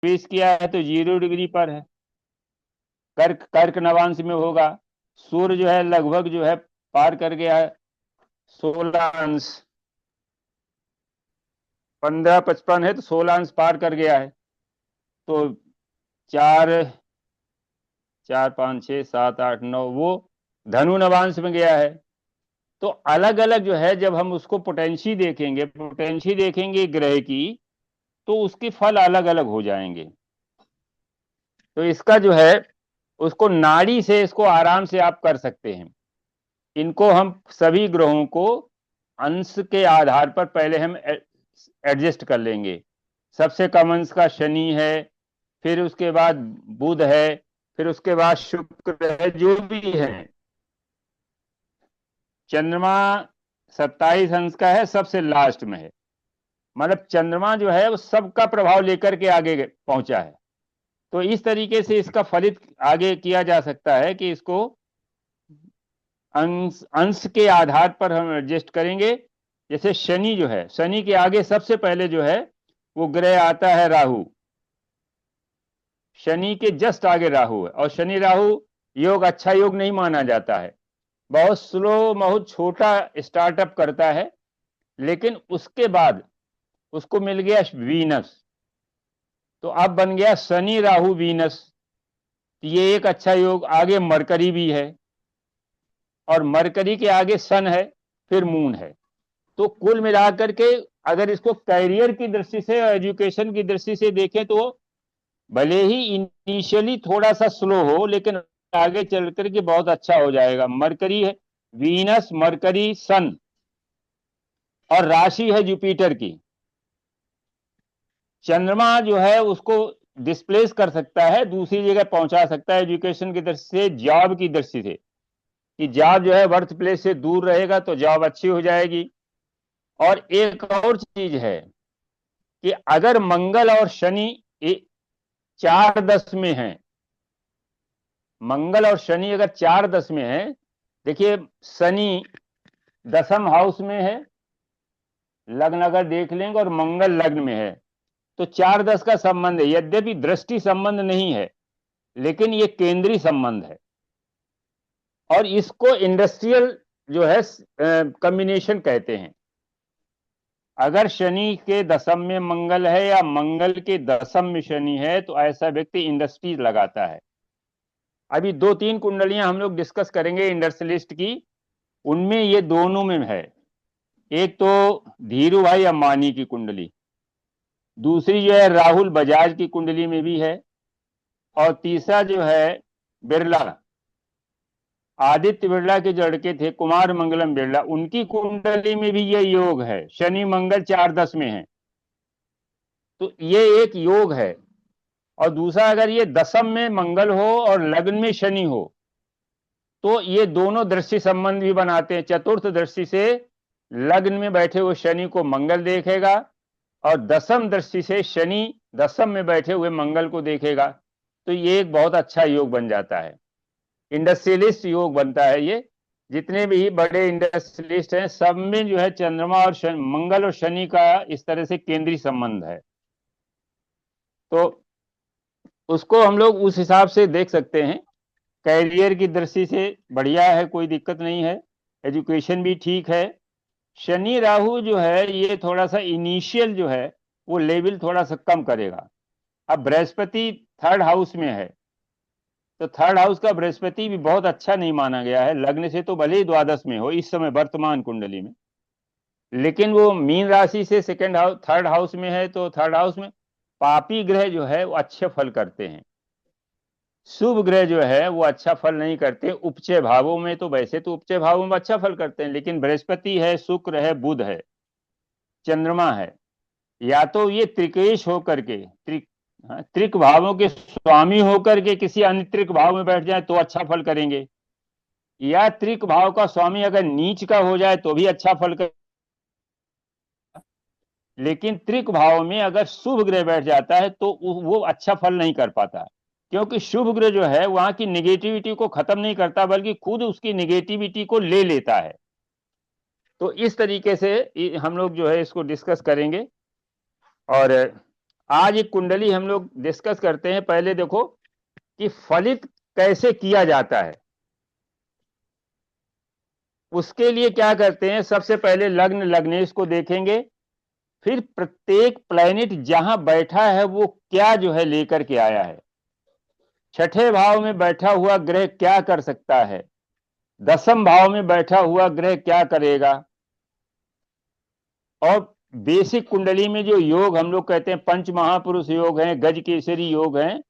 प्रवेश किया है तो 0 डिग्री पर है, कर्क कर्क नवांश में होगा। सूर्य जो है लगभग जो है पार कर गया है 16 अंश, 15-55 है तो 16 अंश पार कर गया है। तो 4, 4, 5, 6, 7, 8, 9 वो धनु नवांश में गया है। तो अलग अलग जो है जब हम उसको पोटेंशी देखेंगे ग्रह की, तो उसके फल अलग अलग हो जाएंगे। तो इसका जो है उसको नाड़ी से इसको आराम से आप कर सकते हैं। इनको हम सभी ग्रहों को अंश के आधार पर पहले हम एडजस्ट कर लेंगे। सबसे कम अंश का शनि है, फिर उसके बाद बुध है, फिर उसके बाद शुक्र है, जो भी है। चंद्रमा 27 अंश का है, सबसे लास्ट में है। मतलब चंद्रमा जो है वो सबका प्रभाव लेकर के आगे पहुंचा है। तो इस तरीके से इसका फलित आगे किया जा सकता है कि इसको अंश अंश के आधार पर हम एडजस्ट करेंगे। जैसे शनि जो है, शनि के आगे सबसे पहले जो है वो ग्रह आता है राहु। शनि के जस्ट आगे राहु है, और शनि राहु योग अच्छा योग नहीं माना जाता है। बहुत स्लो, बहुत छोटा स्टार्टअप करता है, लेकिन उसके बाद उसको मिल गया वीनस। तो अब बन गया शनि राहु वीनस। ये एक अच्छा योग। आगे मरकरी भी है, और मरकरी के आगे सन है, फिर मून है। तो कुल मिलाकर के अगर इसको कैरियर की दृष्टि से और एजुकेशन की दृष्टि से देखें, तो भले ही इनिशियली थोड़ा सा स्लो हो, लेकिन आगे चल करके बहुत अच्छा हो जाएगा। मरकरी है, वीनस, मरकरी, सन, और राशि है जुपिटर की। चंद्रमा जो है उसको डिस्प्लेस कर सकता है, दूसरी जगह पहुंचा सकता है एजुकेशन की दृष्टि से, जॉब की दृष्टि से, कि जॉब जो है बर्थ प्लेस से दूर रहेगा तो जॉब अच्छी हो जाएगी। और एक और चीज है कि अगर मंगल और शनि 4-10 में है, मंगल और शनि अगर 4-10 में है, देखिए शनि 10th हाउस में है, लग्न अगर देख लेंगे, और मंगल लग्न में है, तो 4-10 का संबंध है। यद्यपि दृष्टि संबंध नहीं है, लेकिन ये केंद्रीय संबंध है। और इसको इंडस्ट्रियल जो है कॉम्बिनेशन कहते हैं। अगर शनि के दशम में मंगल है या मंगल के दशम में शनि है, तो ऐसा व्यक्ति इंडस्ट्रीज लगाता है। अभी 2-3 कुंडलियां हम लोग डिस्कस करेंगे इंडस्ट्रियलिस्ट की, उनमें ये दोनों में है। एक तो धीरू भाई अंबानी की कुंडली, दूसरी जो है राहुल बजाज की कुंडली में भी है, और तीसरा जो है बिरला, आदित्य बिरला के जो लड़के थे कुमार मंगलम बिरला, उनकी कुंडली में भी ये योग है। शनि मंगल 4-10 में है, तो ये एक योग है। और दूसरा, अगर ये दशम में मंगल हो और लग्न में शनि हो, तो ये दोनों दृष्टि संबंध भी बनाते हैं। चतुर्थ दृष्टि से लग्न में बैठे हुए शनि को मंगल देखेगा, और दशम दृष्टि से शनि दशम में बैठे हुए मंगल को देखेगा। तो ये एक बहुत अच्छा योग बन जाता है, इंडस्ट्रियलिस्ट योग बनता है ये। जितने भी बड़े इंडस्ट्रियलिस्ट हैं, सब में जो है चंद्रमा और मंगल और शनि का इस तरह से केंद्रीय संबंध है। तो उसको हम लोग उस हिसाब से देख सकते हैं। कैरियर की दृष्टि से बढ़िया है, कोई दिक्कत नहीं है, एजुकेशन भी ठीक है। शनि राहु जो है ये थोड़ा सा इनिशियल जो है वो लेवल थोड़ा सा कम करेगा। अब बृहस्पति 3rd हाउस में है, तो 3rd हाउस का बृहस्पति भी बहुत अच्छा नहीं माना गया है। लग्न से तो भले ही द्वादश में हो इस समय वर्तमान कुंडली में, लेकिन वो मीन राशि से 2nd हाउस 3rd हाउस में है, तो 3rd हाउस में पापी ग्रह जो है वो अच्छे फल करते हैं। शुभ ग्रह जो है वो अच्छा फल नहीं करते। उपचय भावों में तो वैसे तो उपचय भावों में अच्छा फल करते हैं, लेकिन बृहस्पति है, शुक्र है, बुध है, चंद्रमा है, या तो ये त्रिकेश होकर के त्रिक भावों के स्वामी होकर के किसी अन्य त्रिक भाव में बैठ जाए तो अच्छा फल करेंगे, या त्रिक भाव का स्वामी अगर नीच का हो जाए तो भी अच्छा फल कर। लेकिन त्रिक भाव में अगर शुभ ग्रह बैठ जाता है तो वो अच्छा फल नहीं कर पाता, क्योंकि शुभ ग्रह जो है वहां की निगेटिविटी को खत्म नहीं करता, बल्कि खुद उसकी निगेटिविटी को ले लेता है। तो इस तरीके से हम लोग जो है इसको डिस्कस करेंगे। और आज एक कुंडली हम लोग डिस्कस करते हैं। पहले देखो कि फलित कैसे किया जाता है। उसके लिए क्या करते हैं, सबसे पहले लग्न लग्नेश को देखेंगे, फिर प्रत्येक प्लैनेट जहां बैठा है वो क्या जो है लेकर के आया है। छठे भाव में बैठा हुआ ग्रह क्या कर सकता है, दसम भाव में बैठा हुआ ग्रह क्या करेगा, और बेसिक कुंडली में जो योग हम लोग कहते हैं पंच महापुरुष योग हैं, गज केसरी योग हैं,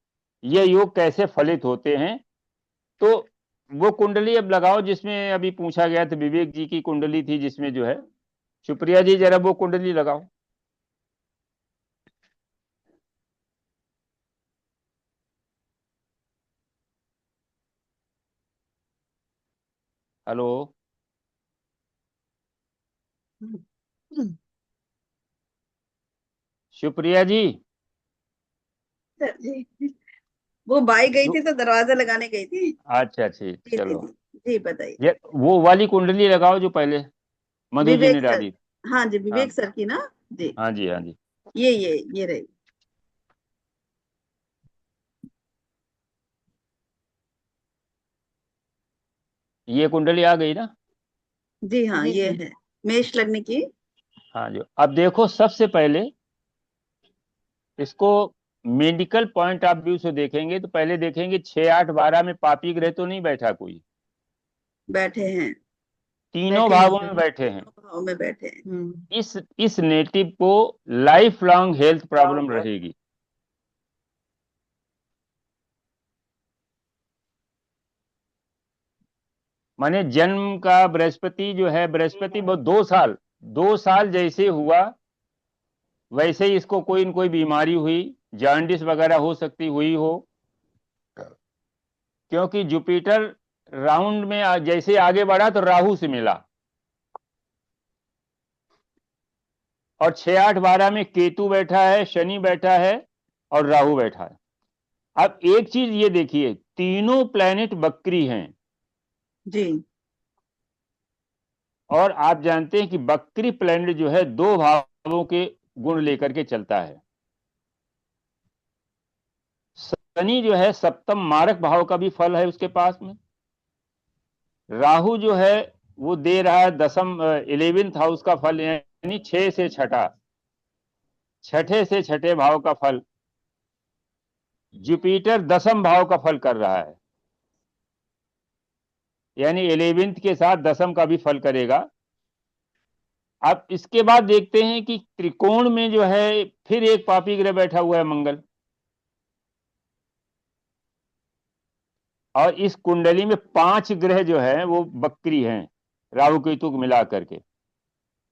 ये योग कैसे फलित होते हैं। तो वो कुंडली अब लगाओ जिसमें अभी पूछा गया था, विवेक जी की कुंडली थी जिसमें जो है, सुप्रिया जी जरा वो कुंडली लगाओ। हेलो सुप्रिया जी। जी, वो बाई गई जो थी तो दरवाजा लगाने गई थी। अच्छा ठीक, जी जी चलो। जी। जी बताइए। ये वो वाली कुंडली लगाओ जो पहले मधु जी ने विवेक सर। डाली। हाँ जी, हाँ विवेक सर की ना। जी। हाँ जी, हाँ जी। ये रही। ये कुंडली आ गई ना। जी हाँ, ये है मेष लग्न की। हाँ जो अब देखो, सबसे पहले इसको मेडिकल पॉइंट ऑफ व्यू से देखेंगे तो पहले देखेंगे 6 8 12 में पापी ग्रह तो नहीं बैठा कोई, बैठे हैं। तीनों बैठे हैं भावों सर, में बैठे हैं। दोनों भाव में बैठे हैं। इस नेटिव को लाइफ लॉन्ग हेल्थ प्रॉब्लम रहेगी। माने जन्म का बृहस्पति जो है, बृहस्पति वो 2 साल, 2 साल जैसे हुआ वैसे ही इसको कोई न कोई बीमारी हुई, जॉन्डिस वगैरह हो सकती हुई हो, क्योंकि जुपिटर राउंड में जैसे आगे बढ़ा तो राहु से मिला, और 6 8 12 में केतु बैठा है, शनि बैठा है और राहु बैठा है। अब एक चीज ये देखिए, तीनों प्लैनेट वक्री हैं, जी और आप जानते हैं कि वक्री प्लैनेट जो है 2 भावों के गुण लेकर के चलता है। शनि जो है सप्तम मारक भाव का भी फल है उसके पास में, राहु जो है वो दे रहा है दसम 11th हाउस का फल, यानी 6 से छठा, छठे से छठे भाव का फल। जुपिटर दसम भाव का फल कर रहा है, यानी 11th के साथ दसम का भी फल करेगा। अब इसके बाद देखते हैं कि त्रिकोण में जो है फिर एक पापी ग्रह बैठा हुआ है, मंगल। और इस कुंडली में 5 ग्रह जो है वो बकरी हैं, राहु केतु को मिला करके।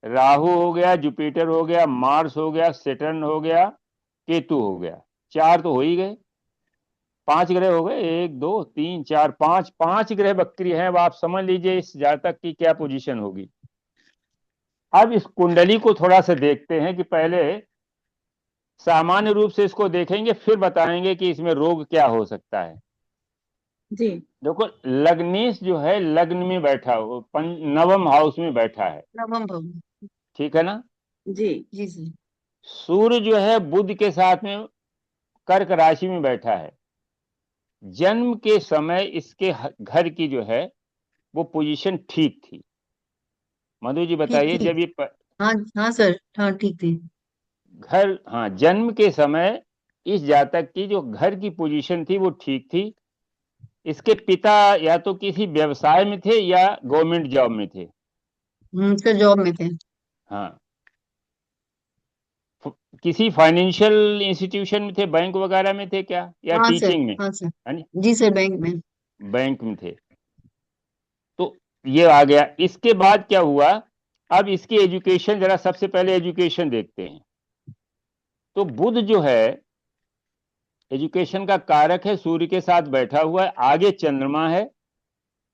राहु हो गया, जुपिटर हो गया, मार्स हो गया, सेटर्न हो गया, केतु हो गया। 4 तो हो ही गए, 5 ग्रह हो गए, 1 2 3 4 5, 5 ग्रह बकरी हैं। अब आप समझ लीजिए इस जातक की क्या पोजीशन होगी। अब इस कुंडली को थोड़ा सा देखते हैं कि पहले सामान्य रूप से इसको देखेंगे, फिर बताएंगे कि इसमें रोग क्या हो सकता है। जी। देखो, लग्नेश जो है लग्न में बैठा हो, नवम हाउस में बैठा है, नवम भाव। ठीक है ना। जी जी जी। सूर्य जो है बुध के साथ में कर्क राशि में बैठा है। जन्म के समय इसके घर की जो है वो पोजीशन ठीक थी। मधु जी ठीक बताइए, थी। जब ये हाँ हाँ सर, हाँ ठीक थी। घर, हाँ, जन्म के समय इस जातक की जो घर की पोजीशन थी वो ठीक थी। इसके पिता या तो किसी व्यवसाय में थे या गवर्नमेंट जॉब में थे। सर जॉब में थे। हाँ, किसी फाइनेंशियल इंस्टीट्यूशन में थे, बैंक वगैरह में थे क्या, या हाँ सर। टीचिंग में, हाँ सर। है नी? जी सर, बैंक में। बैंक में थे। तो ये आ गया। इसके बाद क्या हुआ, अब इसकी एजुकेशन, जरा सबसे पहले एजुकेशन देखते हैं। तो बुध जो है एजुकेशन का कारक है, सूर्य के साथ बैठा हुआ है, आगे चंद्रमा है,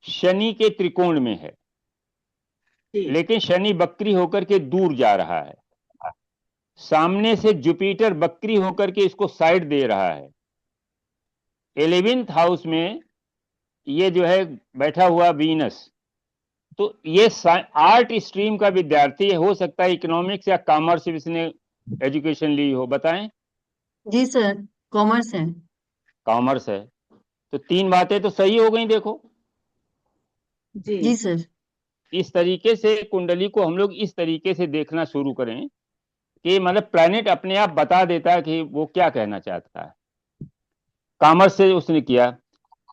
शनि के त्रिकोण में है, जी लेकिन शनि बकरी होकर के दूर जा रहा है। सामने से जुपिटर बकरी होकर के इसको साइड दे रहा है। 11th हाउस में ये जो है बैठा हुआ वीनस। तो ये आर्ट स्ट्रीम का विद्यार्थी है, हो सकता है इकोनॉमिक्स या कॉमर्स इसने एजुकेशन ली हो, बताएं। जी सर, कॉमर्स है। कॉमर्स है। तो तीन बातें तो सही हो गई देखो। जी जी सर। इस तरीके से कुंडली को हम लोग इस तरीके से देखना शुरू करें कि मतलब प्लैनेट अपने आप बता देता है कि वो क्या कहना चाहता है। कॉमर्स से उसने किया।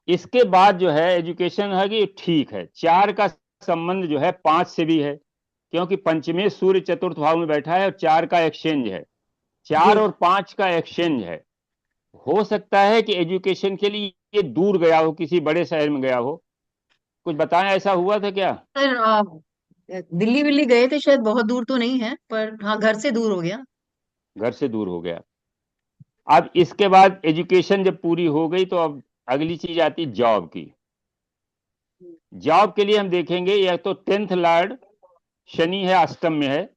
इसके बाद जो है एजुकेशन है कि ठीक है, चार का संबंध जो है पांच से भी है, क्योंकि पंचमे सूर्य चतुर्थ भाव में बैठा है और चार का एक्सचेंज है, जी चार और पांच का एक्सचेंज है। हो सकता है कि एजुकेशन के लिए ये दूर गया हो, किसी बड़े शहर में गया हो। कुछ बताएं, ऐसा हुआ था क्या? सर दिल्ली विल्ली गए थे शायद, बहुत दूर तो नहीं है पर हाँ घर से दूर हो गया। घर से दूर हो गया। अब इसके बाद एजुकेशन जब पूरी हो गई तो अब अगली चीज आती जॉब की। जॉब के लिए हम देखेंगे, या तो टेंथ लॉर्ड शनि है, अष्टम में है,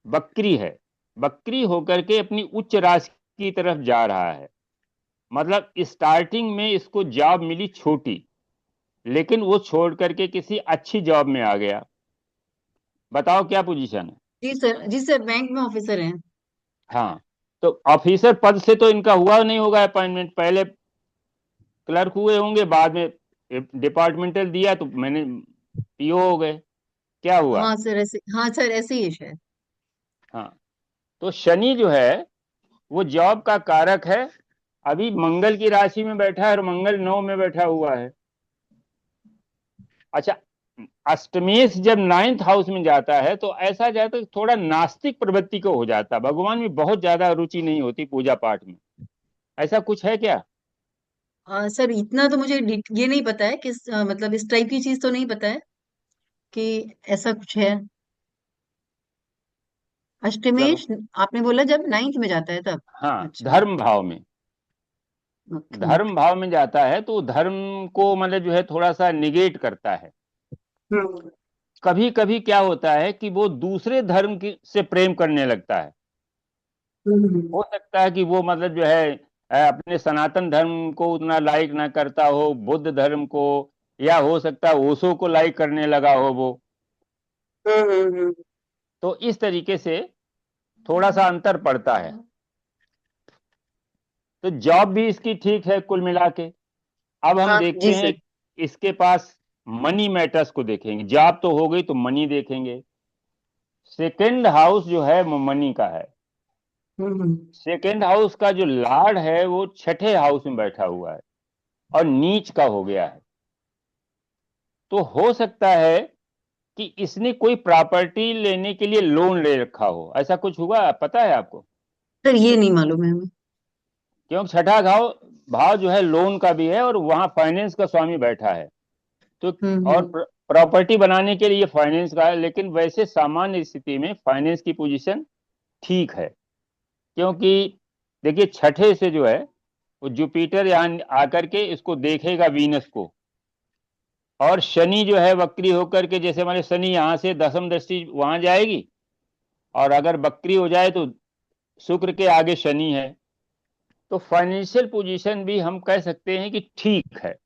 बकरी है, बकरी होकर के अपनी उच्च राशि की तरफ जा रहा है। मतलब स्टार्टिंग में इसको जॉब मिली छोटी, लेकिन वो छोड़ करके किसी अच्छी जॉब में आ गया। बताओ क्या पोजीशन है? जी सर, जी सर, बैंक में ऑफिसर हैं। हाँ, तो ऑफिसर पद से तो इनका हुआ नहीं होगा अपॉइंटमेंट, पहले क्लर्क हुए होंगे, बाद में डिपार्टमेंटल दिया तो मैंने पीओ हो गए। क्या हुआ? हाँ सर ऐसे, हाँ सर ऐसे ही है शायद। हाँ, तो शनि जो है वो जॉब का कारक है। अभी मंगल की राशि में बैठा है और मंगल नौ में बैठा हुआ है। अच्छा, अष्टमेश जब नाइन्थ हाउस में जाता है तो ऐसा जाता है थोड़ा नास्तिक प्रवृत्ति को हो जाता है, भगवान में बहुत ज्यादा रुचि नहीं होती पूजा पाठ में। ऐसा कुछ है क्या? सर इतना तो मुझे ये नहीं पता है किस मतलब इस टाइप की चीज तो नहीं पता है कि ऐसा कुछ है। चलो। अष्टमेश आपने बोला जब नाइन्थ में जाता है तब। हाँ, अच्छा। धर्म भाव में। ओके। धर्म भाव में जाता है तो धर्म को मतलब जो है थोड़ा सा निगेट करता है। हम्म कभी कभी क्या होता है कि वो दूसरे धर्म की से प्रेम करने लगता है। हम्म हो सकता है कि वो मतलब जो है अपने सनातन धर्म को उतना लाइक ना करता हो, बुद्ध धर्म को, या हो सकता है ओशो को लाइक करने लगा हो वो। हम्म। तो इस तरीके से थोड़ा सा अंतर पड़ता है। तो जॉब भी इसकी ठीक है कुल मिला के। अब हम हाँ देखते जी हैं सर। इसके पास मनी मैटर्स को देखेंगे। जॉब तो हो गई तो मनी देखेंगे। सेकंड हाउस जो है वो मनी का है। हम्म सेकंड हाउस का जो लॉर्ड है वो छठे हाउस में बैठा हुआ है और नीच का हो गया है। तो हो सकता है कि इसने कोई प्रॉपर्टी लेने के लिए लोन ले रखा हो। ऐसा कुछ हुआ, पता है आपको? सर ये नहीं मालूम है हमें। क्योंकि छठा भाव भाव जो है लोन का भी है और वहां फाइनेंस का स्वामी बैठा है। तो और हम्म। प्रॉपर्टी बनाने के लिए फाइनेंस का है, लेकिन वैसे सामान्य स्थिति में फाइनेंस की पोजीशन ठीक है। क्योंकि देखिए छठे से जो है वो जुपिटर यहाँ आकर के इसको देखेगा, वीनस को। और शनि जो है वक्री होकर के, जैसे हमारे शनि यहाँ से दसम दृष्टि वहां जाएगी, और अगर वक्री हो जाए तो शुक्र के आगे शनि है। तो फाइनेंशियल पोजीशन भी हम कह सकते हैं कि ठीक है।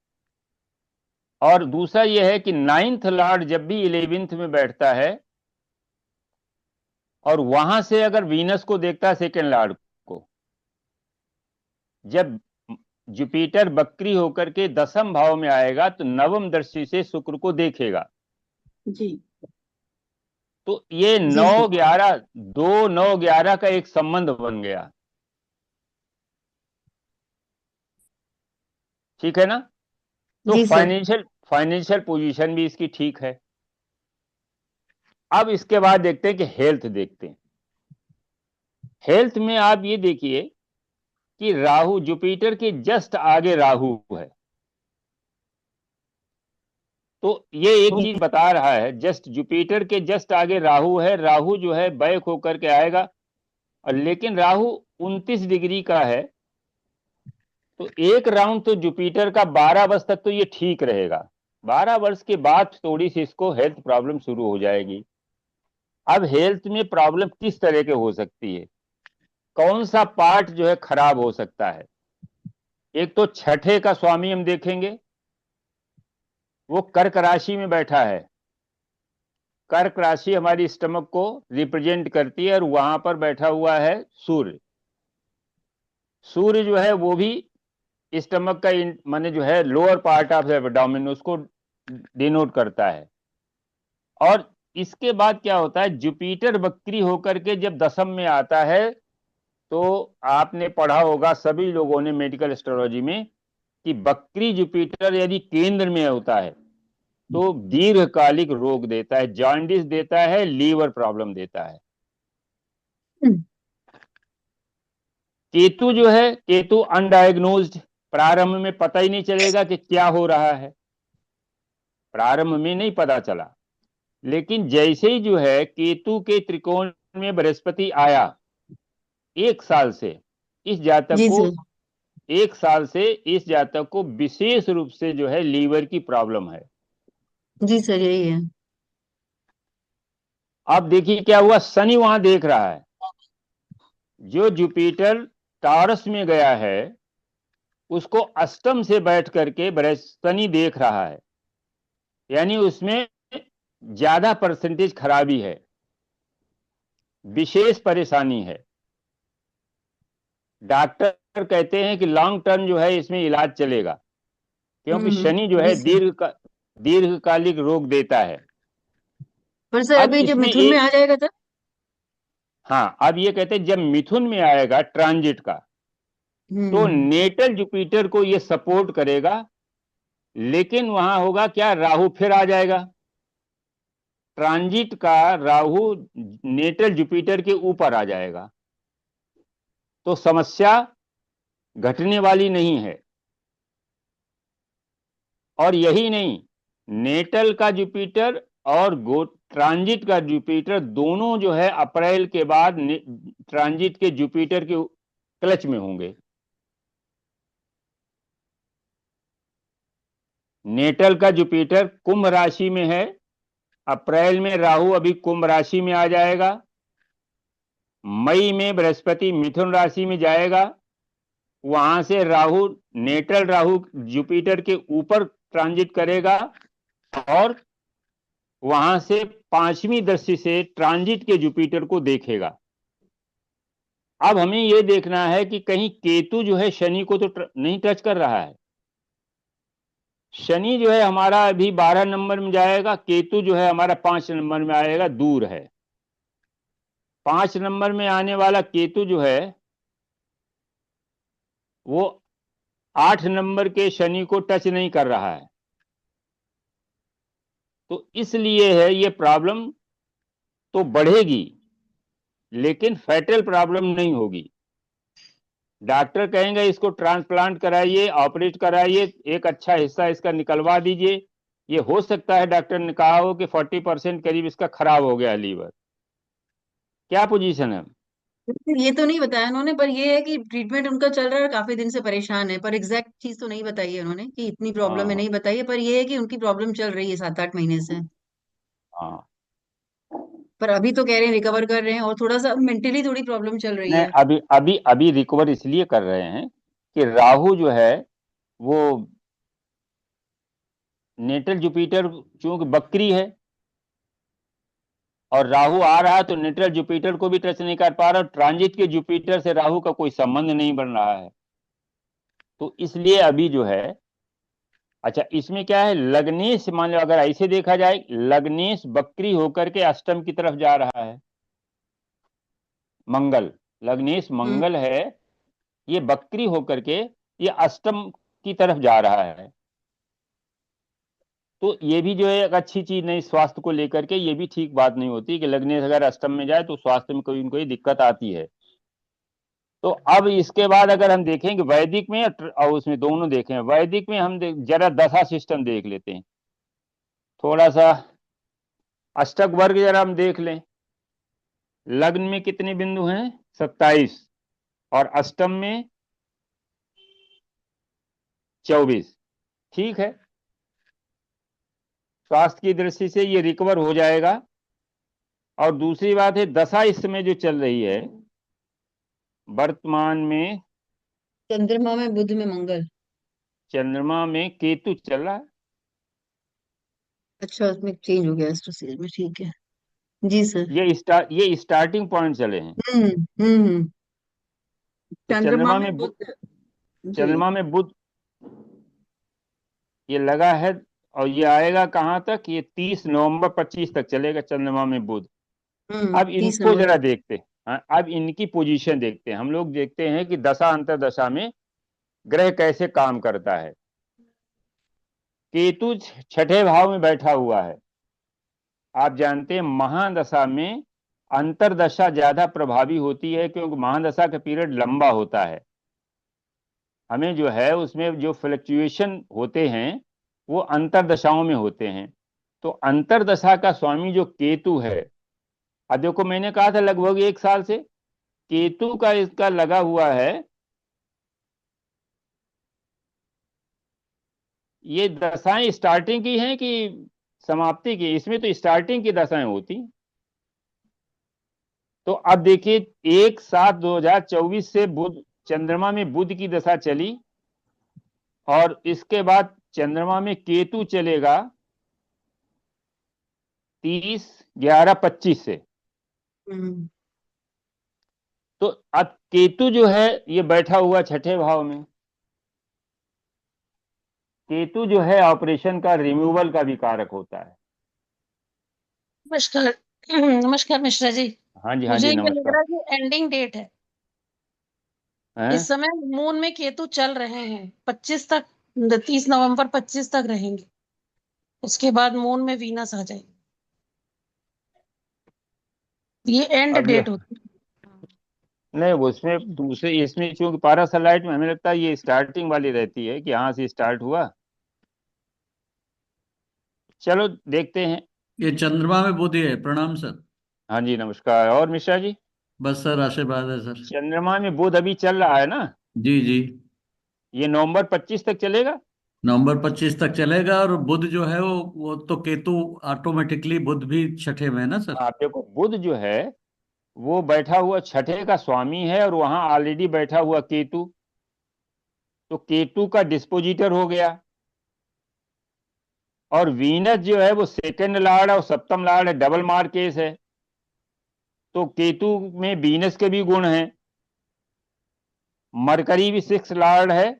और दूसरा यह है कि नाइन्थ लॉर्ड जब भी इलेवेंथ में बैठता है और वहां से अगर वीनस को देखता है सेकेंड लॉर्ड को, जब जुपिटर बकरी होकर के दसम भाव में आएगा तो नवम दृष्टि से शुक्र को देखेगा। जी तो ये जी सर। 9-11, 2-9-11 का एक संबंध बन गया। ठीक है ना? तो जी सर। फाइनेंशियल फाइनेंशियल पोजीशन भी इसकी ठीक है। अब इसके बाद देखते हैं कि हेल्थ देखते हैं। हेल्थ में आप ये देखिए कि राहु जुपिटर के जस्ट आगे राहु है। तो ये एक चीज बता रहा है, जस्ट जुपिटर के जस्ट आगे राहु है। राहु जो है बैक होकर के आएगा, और लेकिन राहु 29 डिग्री का है। तो एक राउंड तो जुपिटर का 12 वर्ष तक तो ये ठीक रहेगा। 12 वर्ष के बाद थोड़ी सी इसको हेल्थ प्रॉब्लम शुरू हो जाएगी। अब हेल्थ में प्रॉब्लम किस तरह के हो सकती है, कौन सा पार्ट जो है खराब हो सकता है? एक तो छठे का स्वामी हम देखेंगे, वो कर्क राशि में बैठा है। कर्क राशि हमारी स्टमक को रिप्रेजेंट करती है और वहां पर बैठा हुआ है सूर्य। सूर्य जो है वो भी स्टमक का माने जो है लोअर पार्ट ऑफ एब्डोमेन उसको डिनोट करता है। और इसके बाद क्या होता है, जुपिटर वक्री होकर के जब दशम में आता है, तो आपने पढ़ा होगा सभी लोगों ने मेडिकल एस्ट्रोलॉजी में कि वक्री जुपिटर यदि केंद्र में होता है तो दीर्घकालिक रोग देता है, जॉन्डिस देता है, लीवर प्रॉब्लम देता है। हम्म, केतु जो है, केतु अनडायग्नोज्ड, प्रारंभ में पता ही नहीं चलेगा कि क्या हो रहा है, प्रारंभ में नहीं पता चला। लेकिन जैसे ही जो है केतु के त्रिकोण में बृहस्पति आया, एक साल से इस जातक जी को, सर। एक साल से इस जातक को विशेष रूप से जो है लीवर की प्रॉब्लम है। जी सर, यही है। अब देखिए क्या हुआ, शनि वहां देख रहा है, जो जुपिटर टॉरस में गया है उसको अष्टम से बैठ करके शनि देख रहा है, यानी उसमें ज्यादा परसेंटेज खराबी है, विशेष परेशानी है। डॉक्टर कहते हैं कि लॉन्ग टर्म जो है इसमें इलाज चलेगा, क्योंकि शनि जो जी है सर। दीर्घकालिक रोग देता है। पर सर अब अभी जब इसमें मिथुन में एक, आ जाएगा तब? हाँ अब ये कहते हैं जब मिथुन में आएगा ट्रांजिट का, तो हम्म। नेटल जुपिटर को ये सपोर्ट करेगा, लेकिन वहां होगा क्या, राहु फिर आ जाएगा। ट्रांजिट का राहु नेटल जुपिटर के ऊपर आ जाएगा, तो समस्या घटने वाली नहीं है। और यही नहीं, नेटल का जुपिटर और गो ट्रांजिट का जुपिटर दोनों जो है अप्रैल के बाद ट्रांजिट के जुपिटर के क्लच में होंगे। नेटल का जुपिटर कुंभ राशि में है, अप्रैल में राहु अभी कुंभ राशि में आ जाएगा, मई में बृहस्पति मिथुन राशि में जाएगा, वहां से राहु, नेटल राहु जुपिटर के ऊपर ट्रांजिट करेगा, और वहां से पांचवी दृष्टि से ट्रांजिट के जुपिटर को देखेगा। अब हमें यह देखना है कि कहीं केतु जो है शनि को तो नहीं टच कर रहा है। शनि जो है हमारा अभी 12 नंबर में जाएगा, केतु जो है हमारा 5 नंबर में आएगा, दूर है। 5 नंबर में आने वाला केतु जो है वो 8 नंबर के शनि को टच नहीं कर रहा है, तो इसलिए है ये प्रॉब्लम तो बढ़ेगी, लेकिन फैटल प्रॉब्लम नहीं होगी। डॉक्टर कहेंगे इसको ट्रांसप्लांट कराइए, ऑपरेट कराइए, एक अच्छा हिस्सा इसका निकलवा दीजिए। ये हो सकता है डॉक्टर ने कहा हो कि 40% करीब इसका खराब हो गया लीवर। क्या पोजीशन है? ये तो नहीं बताया उन्होंने, पर ये है कि ट्रीटमेंट उनका चल रहा है, काफी दिन से परेशान है, पर एग्जैक्ट चीज तो नहीं बताई है उन्होंने कि इतनी प्रॉब्लम है, हाँ नहीं बताई है, पर ये है कि उनकी प्रॉब्लम चल रही है 7-8 महीने से। हाँ। पर अभी तो कह रहे हैं रिकवर कर रहे हैं, और थोड़ा सा मेंटली थोड़ी प्रॉब्लम चल रही नहीं, है। अभी अभी अभी रिकवर इसलिए कर रहे हैं कि राहु जो है वो नेटल जुपिटर चूंकि बकरी है, और राहु आ रहा है तो नेटल जुपिटर को भी टच नहीं कर पा रहा, और ट्रांजिट के जुपिटर से राहु का कोई संबंध नहीं बन रहा है, तो इसलिए अभी जो है। अच्छा, इसमें क्या है, लग्नेश मान लो अगर ऐसे देखा जाए, लग्नेश बकरी होकर के अष्टम की तरफ जा रहा है। मंगल, लग्नेश हम्म। मंगल है, ये बकरी होकर के ये अष्टम की तरफ जा रहा है, तो ये भी जो है एक अच्छी चीज नहीं, स्वास्थ्य को लेकर के ये भी ठीक बात नहीं होती कि लग्नेश अगर अष्टम में जाए तो स्वास्थ्य में कोई न कोई दिक्कत आती है। तो अब इसके बाद अगर हम देखेंगे वैदिक में और उसमें दोनों देखें, वैदिक में हम जरा दशा सिस्टम देख लेते हैं थोड़ा सा। अष्टक वर्ग जरा हम देख लें, लग्न में कितने बिंदु हैं, 27, और अष्टम में 24। ठीक है, स्वास्थ्य की दृष्टि से ये रिकवर हो जाएगा। और दूसरी बात है, दशा इस समय जो चल रही है वर्तमान में, चंद्रमा में बुध में मंगल। चंद्रमा में केतु चल रहा है। अच्छा, उसमें चेंज हो गया एस्ट्रोसील में, ठीक है। जी सर। ये स्टार्टिंग पॉइंट चले हैं। हम्म। हम्म। तो चंद्रमा में बुध। जी। चंद्रमा में बुध ये लगा है, और ये आएगा कहाँ तक, ये 30 नवंबर 25 तक चलेगा चंद्रमा में बुध। अब 30 नंबर इनको जरा तक। देखते हैं। हाँ, अब इनकी पोजीशन देखते हैं। हम लोग देखते हैं कि दशा अंतर दशा में ग्रह कैसे काम करता है। केतु छठे भाव में बैठा हुआ है। आप जानते हैं महादशा में अंतरदशा ज्यादा प्रभावी होती है, क्योंकि महादशा का पीरियड लंबा होता है। हमें जो है उसमें जो फ्लक्चुएशन होते हैं वो अंतरदशाओं में होते हैं। तो अंतरदशा का स्वामी जो केतु है, अब देखो मैंने कहा था लगभग 1 साल से केतु का इसका लगा हुआ है। ये दशाएं स्टार्टिंग की हैं कि समाप्ति की? इसमें तो स्टार्टिंग की दशाएं होती। तो अब देखिए 1/7/2024 से बुध, चंद्रमा में बुध की दशा चली, और इसके बाद चंद्रमा में केतु चलेगा 30/11/25 से। हम्म। तो अब केतु जो है ये बैठा हुआ छठे भाव में। केतु जो है ऑपरेशन का, रिमूवल का भी कारक होता है। नमस्कार। नमस्कार मिश्रा जी। हाँ जी, हाँ मुझे जी, ये लग नमस्कार। रहा है कि एंडिंग डेट है। हैं? इस समय मून में केतु चल रहे हैं 25 तक, 30 नवंबर 25 तक रहेंगे। उसके बाद मून में वीनस आ जाएगी। ये एंड अब ये डेट होती है। नहीं, वो उसमें दूसरे, इसमें चूंकि पारासाइट में हमें लगता है ये स्टार्टिंग वाली रहती है कि यहाँ से स्टार्ट हुआ। चलो देखते हैं। ये चंद्रमा में बुध है। प्रणाम सर। हाँ जी, नमस्कार। और मिश्रा जी, बस सर, आशीर्वाद है सर। चंद्रमा में बुध अभी चल रहा है ना? जी जी। ये नवंबर 25 तक चलेगा। नवंबर 25 तक चलेगा। और बुध जो है वो तो केतु ऑटोमेटिकली बुध भी छठे में है ना सर। आप देखो बुध जो है वो बैठा हुआ छठे का स्वामी है, और वहां ऑलरेडी बैठा हुआ केतु। तो केतु का डिस्पोजिटर हो गया। और वीनस जो है वो सेकंड लॉर्ड और सप्तम लॉर्ड है, डबल मार केस है। तो केतु में वीनस के भी गुण हैं। मरकरी भी 6 लॉर्ड है।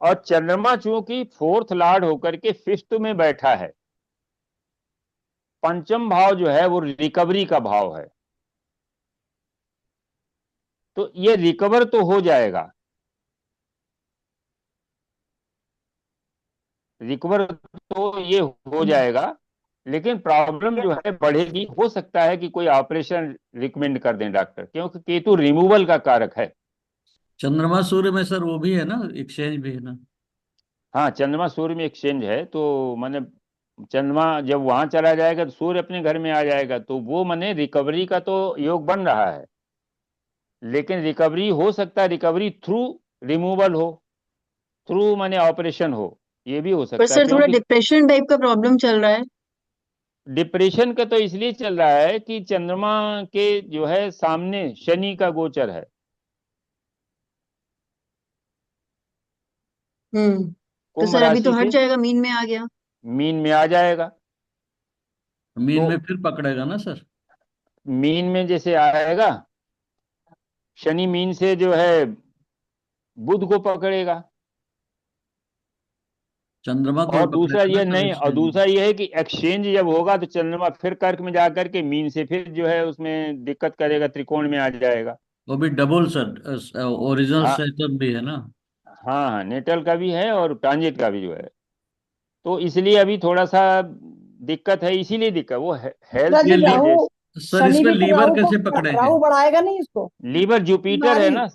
और चंद्रमा चूंकि 4th लॉर्ड होकर के 5th में बैठा है। पंचम भाव जो है वो रिकवरी का भाव है। तो ये रिकवर तो हो जाएगा, रिकवर तो ये हो जाएगा, लेकिन प्रॉब्लम जो है बढ़ेगी। हो सकता है कि कोई ऑपरेशन रिकमेंड कर दें डॉक्टर, क्योंकि केतु रिमूवल का कारक है। चंद्रमा सूर्य में सर वो भी है ना, एक्सचेंज भी है ना। हाँ, चंद्रमा सूर्य में एक्सचेंज है, तो माने चंद्रमा जब वहां चला जाएगा तो सूर्य अपने घर में आ जाएगा, तो वो माने रिकवरी का तो योग बन रहा है। लेकिन रिकवरी हो सकता है, रिकवरी थ्रू रिमूवल हो, थ्रू माने ऑपरेशन हो, ये भी हो पर सकता है। सर थोड़ा क्योंकि डिप्रेशन टाइप का प्रॉब्लम चल रहा है। डिप्रेशन का तो इसलिए चल रहा है कि चंद्रमा के जो है सामने शनि का गोचर है। तो कुंभ सर अभी तो राशि हट से जाएगा, मीन में आ गया। मीन में आ जाएगा। मीन तो में फिर पकड़ेगा ना सर। मीन में जैसे आएगा, शनि मीन से जो है बुध को पकड़ेगा। चंद्रमा को और भी दूसरा पकड़ेगा ना ये सर नहीं, और एक्सचेंज में। दूसरा ये है कि एक्सचेंज जब होगा तो चंद्रमा फिर कर्क में जाकर के मीन से फिर जो है उसमें दिक्कत करेगा, त्रिकोण में आ जाएगा। वो भी डबल सर, ओरिजिनल हाँ, सेटअप भी है ना। हाँ, हाँ, नेटल का भी है और ट्रांजिट का भी जो है। तो इसलिए अभी थोड़ा सा दिक्कत है, इसीलिए दिक्कत वो मिश्रा हेल्थ जी, ये के लिए राहु सर शनि इसमें भी तो लीवर राहु को कैसे पकड़ेंगे। राहु बढ़ाएगा नहीं इसको। लीवर जुपिटर है बीमारी ना।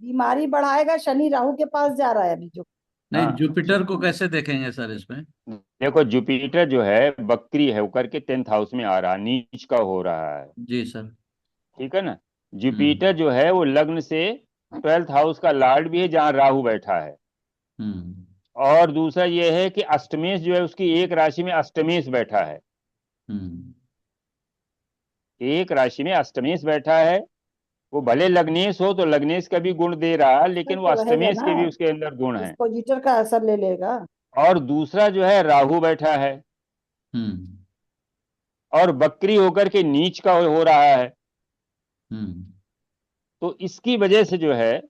बीमारी बढ़ाएगा। शनि राहु के पास जा रहा है अभी जो। नहीं, हाँ, जुपिटर को कैसे देखेंगे सर इसमें। देखो जुपिटर जो है बकरी है होकर के 10th हाउस में आ रहा है, नीच का हो रहा है। जी सर। ठीक है ना? हम्म जुपिटर जो है वो लग्न से 12th हाउस का लॉर्ड भी है, जहां राहु बैठा है। हम्म और दूसरा ये है कि अष्टमेश जो है उसकी एक राशि में अष्टमेश बैठा है। हम्म एक राशि में अष्टमेश बैठा है। वो भले लग्नेश हो तो लग्नेश का भी गुण दे रहा है, असर लेकिन वो तो रहेगा अष्टमेश ना। के भी उसके अंदर गुण हैं। डिस्पोजिटर का असर ले लेगा। और दूसरा जो है राहु बैठा है, हम्म और बकरी होकर के नीच का हो रहा है। हम्म तो इसकी वजह से जो है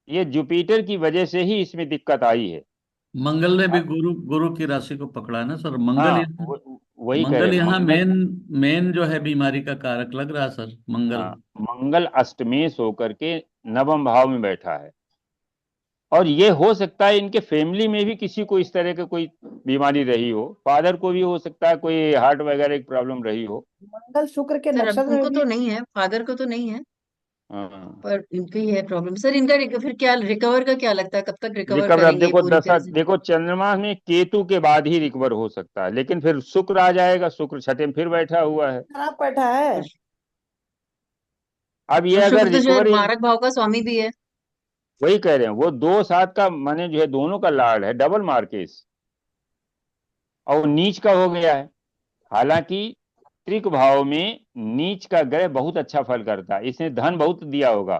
ये जुपिटर की वजह से ही इसमें दिक्कत आई है। मंगल ने भी अब गुरु गुरु की राशि को पकड़ा है ना सर। हाँ वही कह मंगल रहे यहाँ मंगल। मेन जो है बीमारी का कारक लग रहा है सर, मंगल। हाँ मंगल अष्टमेश होकर के नवम भाव में बैठा है, और ये हो सकता है इनके फैमिली में भी किसी को इस तरह की कोई बीमारी रही हो, फादर को भी हो सकता है कोई हार्ट वगैरह की प्रॉब्लम रही हो। मंगल शुक्र के सर अब नक्षत्र में उनको भी तो नहीं है, फादर को तो नहीं है, हाँ। पर इनकी ही है प्रॉब्लम। सर इनका फिर क्या रिकवर का क्या लगता है, कब तक रिकवर रिकवर, अब करेंगे ये देखो पूरी दशा, तरह से? देखो चंद्रमा में केतु के बाद ही रिकवर हो सकता है, लेकिन फिर शुक्र आ जाएगा, शुक्र छठे में फिर बैठा हुआ है। खराब बैठा है। और अब ये और अगर शुक्र तो जो है रिकवरी, मारक भाव का स्वामी भी है। वही कह रहे हैं वो 2 7 का माने जो है दोनों का लार्ड है, डबल मार्केस, और वो नीच का हो गया है। हालांकि त्रिक भाव में नीच का ग्रह बहुत अच्छा फल करता है, इसने धन बहुत दिया होगा।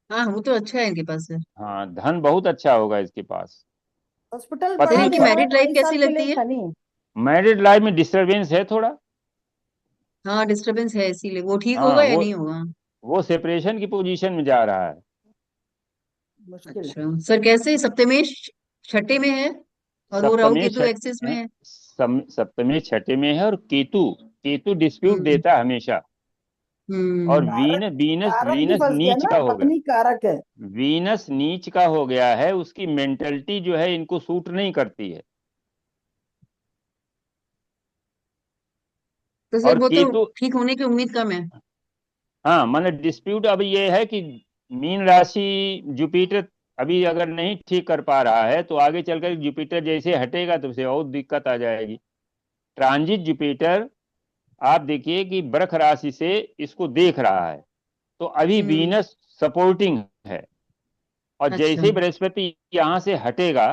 हाँ वो तो अच्छा है इनके पास सर। हाँ धन बहुत अच्छा होगा इसके पास। हॉस्पिटल पता सर पड़ा नहीं इनकी क्या दिया है मैरिड लाइफ 22 साल कैसी के लिए लगती है? शनि। मैरिड लाइफ में डिस्टरबेंस है थोड़ा। हाँ डिस्टरबेंस है, इसीलिए वो ठीक हाँ होगा या नहीं होगा? वो सेपरेशन की पोजीशन में जा रहा है। मुश्किल है। अच्छा सर, कैसे सप्तमेश छठे में है और वो राहु सप्तमेश केतु एक्सिस में है? सप्तमेश छठे में है, और केतु केतु डिस्प्यूट हम्म देता है हमेशा। और हम्म। वीनस वीनस कारक भी वीनस फंस गया नीच ना, का हो गया। पत्नी कारक है। वीनस नीच का हो गया है, उसकी मेंटलिटी जो है इनको सूट नहीं करती है। तो सर और वो तो केतु, ठीक होने की उम्मीद कम है। हाँ माने डिस्प्यूट अब ये है कि मीन राशि जुपिटर अभी अगर नहीं ठीक कर पा रहा है, तो आगे चलकर जुपिटर जैसे हटेगा तो उसे और दिक्कत आ जाएगी। ट्रांजिट जुपिटर आप देखिए कि वृष राशि से इसको देख रहा है, तो अभी हम्म। वीनस सपोर्टिंग है। और अच्छा। जैसे ही बृहस्पति यहाँ से हटेगा,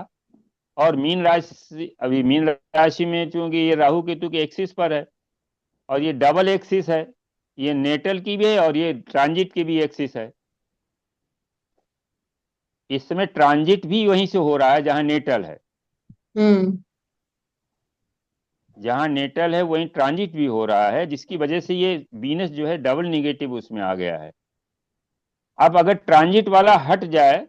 और मीन राशि, अभी मीन राशि में चूंकि ये राहु केतु के एक्सिस पर है, और ये डबल एक्सिस है, ये नेटल की भी है और ये ट्रांजिट की भी एक्सिस है। इस समय ट्रांजिट भी वहीं से हो रहा है जहां नेटल है। हम्म। जहां नेटल है वहीं ट्रांजिट भी हो रहा है, जिसकी वजह से ये वीनस जो है डबल निगेटिव उसमें आ गया है। अब अगर ट्रांजिट वाला हट जाए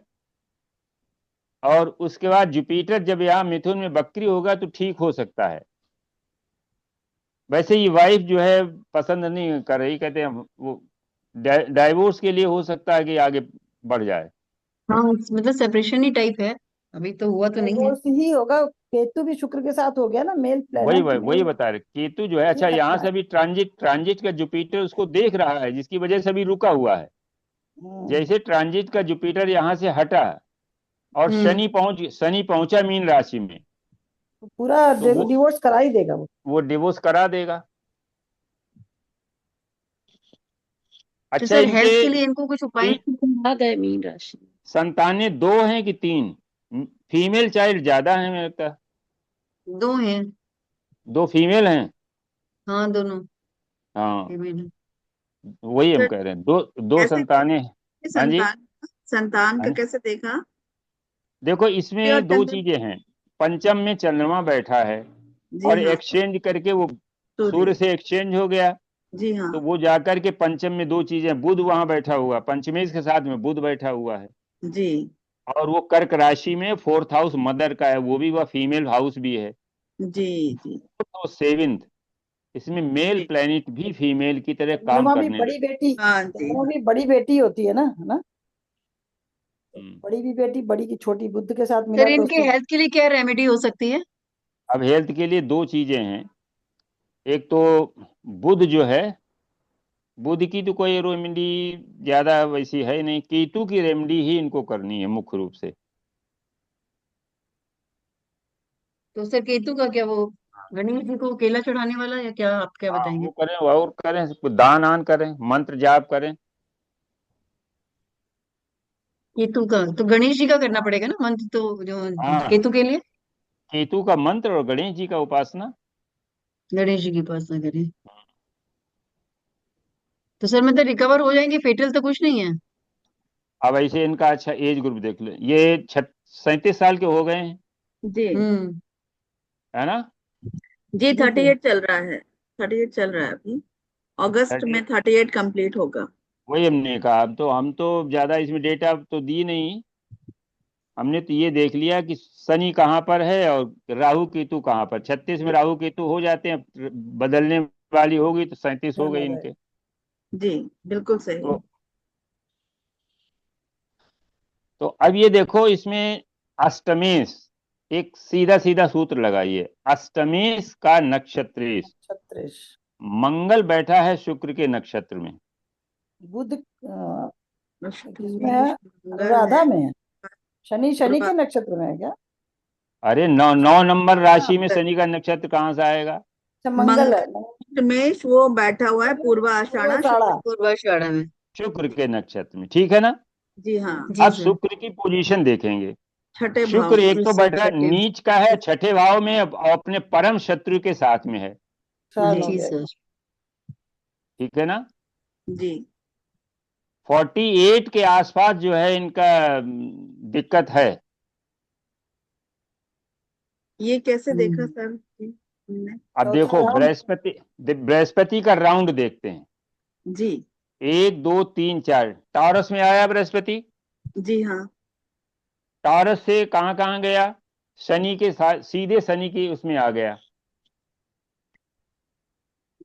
और उसके बाद जुपिटर जब यहाँ मिथुन में वक्री होगा तो ठीक हो सकता है। वैसे ये वाइफ जो है पसंद नहीं कर रही, कहते हैं वो डाइवोर्स के लिए हो सकता है कि आगे बढ़ जाए। हाँ मतलब सेपरेशन ही टाइप है, अभी तो हुआ तो नहीं है। डाइवोर्स ही होगा। केतु भी शुक्र के साथ हो गया ना, मेल वही प्लेनेट वही वही मेल। बता रहे, केतु जो है, ये अच्छा यहाँ लगता से है। अभी ट्रांजिट का जुपिटर उसको देख रहा है, जिसकी वजह से अभी रुका हुआ है। हम्म। जैसे ट्रांजिट का जुपिटर यहाँ से हटा और हम्म। शनि पहुंचा मीन राशि में, तो पूरा तो डिवोर्स करा ही देगा वो। वो डिवोर्स करा देगा। तो अच्छा सर इनके हेल्थ के लिए इनको कुछ उपाय? आ गए मीन राशि में। संतानें 2 हैं कि 3? फीमेल चाइल्ड ज्यादा है मेरे लगता है। दो हैं। 2 फीमेल हैं। हाँ दोनों हाँ फीमेल हैं। वही हम तो कह रहे हैं, दो कैसे संतानें। हाँ जी। संतान संतान का हाँ कैसे देखा? देखो सूर्य और इसमें 2 चंद्र। चीजें हैं। पंचम में चंद्रमा बैठा है, जी और हाँ। एक्सचेंज करके वो सूर्य। सूर्य से एक्सचेंज हो गया। जी हाँ। तो वो जाकर के पंचम में 2 चीजें, बुध वहां बैठा हुआ, पंचमेश के साथ में बुध बैठा हुआ है। जी और वो कर्क राशि में 4th हाउस मदर का है, वो भी वह फीमेल हाउस भी है। जी जी तो 7th, इसमें मेल जी। प्लेनेट भी फीमेल की तरह काम चंद्रमा भी करने बड़ी लगे। बेटी। हाँ जी चंद्रमा हाँ। भी बड़ी बेटी होती है ना। हम्म। बड़ी भी बेटी, बड़ी की छोटी बुद्ध के साथ सर मिला तो इनके उसकी। हेल्थ के लिए क्या रेमेडी हो सकती है? अब हेल्थ के लिए 2 चीजें हैं। एक तो बुध जो है, बुध की तो कोई रेमेडी ज्यादा वैसी है नहीं, केतु की रेमेडी ही इनको करनी है मुख्य रूप से। तो सर केतु का क्या, वो गणेश जी को केला चढ़ाने वाला या क्या, आप क्या हाँ बताएंगे? वो करें, और करें, दान आन करें, मंत्र जाप करें। केतु का तो गणेश जी का करना पड़ेगा ना मंत्र, तो जो हाँ केतु के लिए केतु का मंत्र और गणेश जी का उपासना। गणेश जी की उपासना करें। तो सर मतलब रिकवर हो जाएंगे, फेटल तो कुछ नहीं है? अब ऐसे इनका अच्छा एज ग्रुप देख लो, ये 37 साल के हो गए हैं, जी हम्म। है ना। जी। जी 38 चल रहा है। 38 चल रहा है अभी। अगस्त में 30 38 कंप्लीट होगा। वही हमने कहा। अब तो हम तो ज्यादा इसमें डेटा तो दी नहीं, हमने तो ये देख लिया कि शनि कहाँ पर है और राहु केतु कहाँ पर। 36 में राहु केतु हो जाते हैं, बदलने वाली होगी तो 37 हो ध्यान आ गई जाएगा। इनके। जी बिल्कुल सही। तो तो अब ये देखो इसमें अष्टमेश, एक सीधा सीधा सूत्र लगाइए, अष्टमेश का नक्षत्रेश। छत्तीस। मंगल बैठा है शुक्र के नक्षत्र में। बुध किसमें है? अष्टमेश मंगल अनुराधा है। में है। शनि के पूर्वा नक्षत्र में है क्या? अरे 9 नंबर राशि में हाँ, शनि का नक्षत्र कहाँ से आएगा? अच्छा, मंगल है। अष्टमेश वो बैठा हुआ है पूर्वाषाढ़ा पूर्वाषाढ़ा। पूर्वाषाढ़ा में। शुक्र के नक्षत्र में, ठीक है ना। जी हाँ। जी अब सर। शुक्र की पोजीशन देखेंगे। छठे भाव शुक्र में। एक तो बैठा छठे। नीच का है, छठे भाव में, और अपने परम शत्रु के साथ में है, साल हो जी गए। सर। ठीक है ना। जी 48 के आसपास जो है इनका दिक्कत है। ये कैसे देखा हम्म। सर जी हमने? अब चौथा देखो राउंड। बृहस्पति का राउंड देखते हैं। जी 1 2 3 4 टॉरस में आया बृहस्पति। जी हाँ। टॉरस से कहां कहां गया? शनि के साथ, सीधे शनि के उसमें आ गया।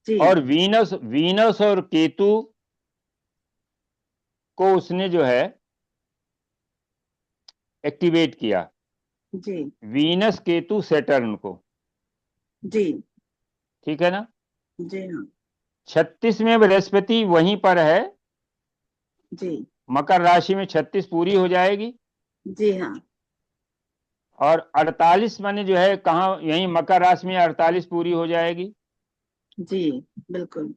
जी और वीनस वीनस और केतु को उसने जो है एक्टिवेट किया। जी वीनस केतु सैटर्न को, जी ठीक है ना। जी हाँ। 36 में बृहस्पति वहीं पर है, जी मकर राशि में 36 पूरी हो जाएगी। जी हाँ। और 48 माने जो है कहाँ, यहीं मकर राशि में 48 पूरी हो जाएगी। जी बिल्कुल।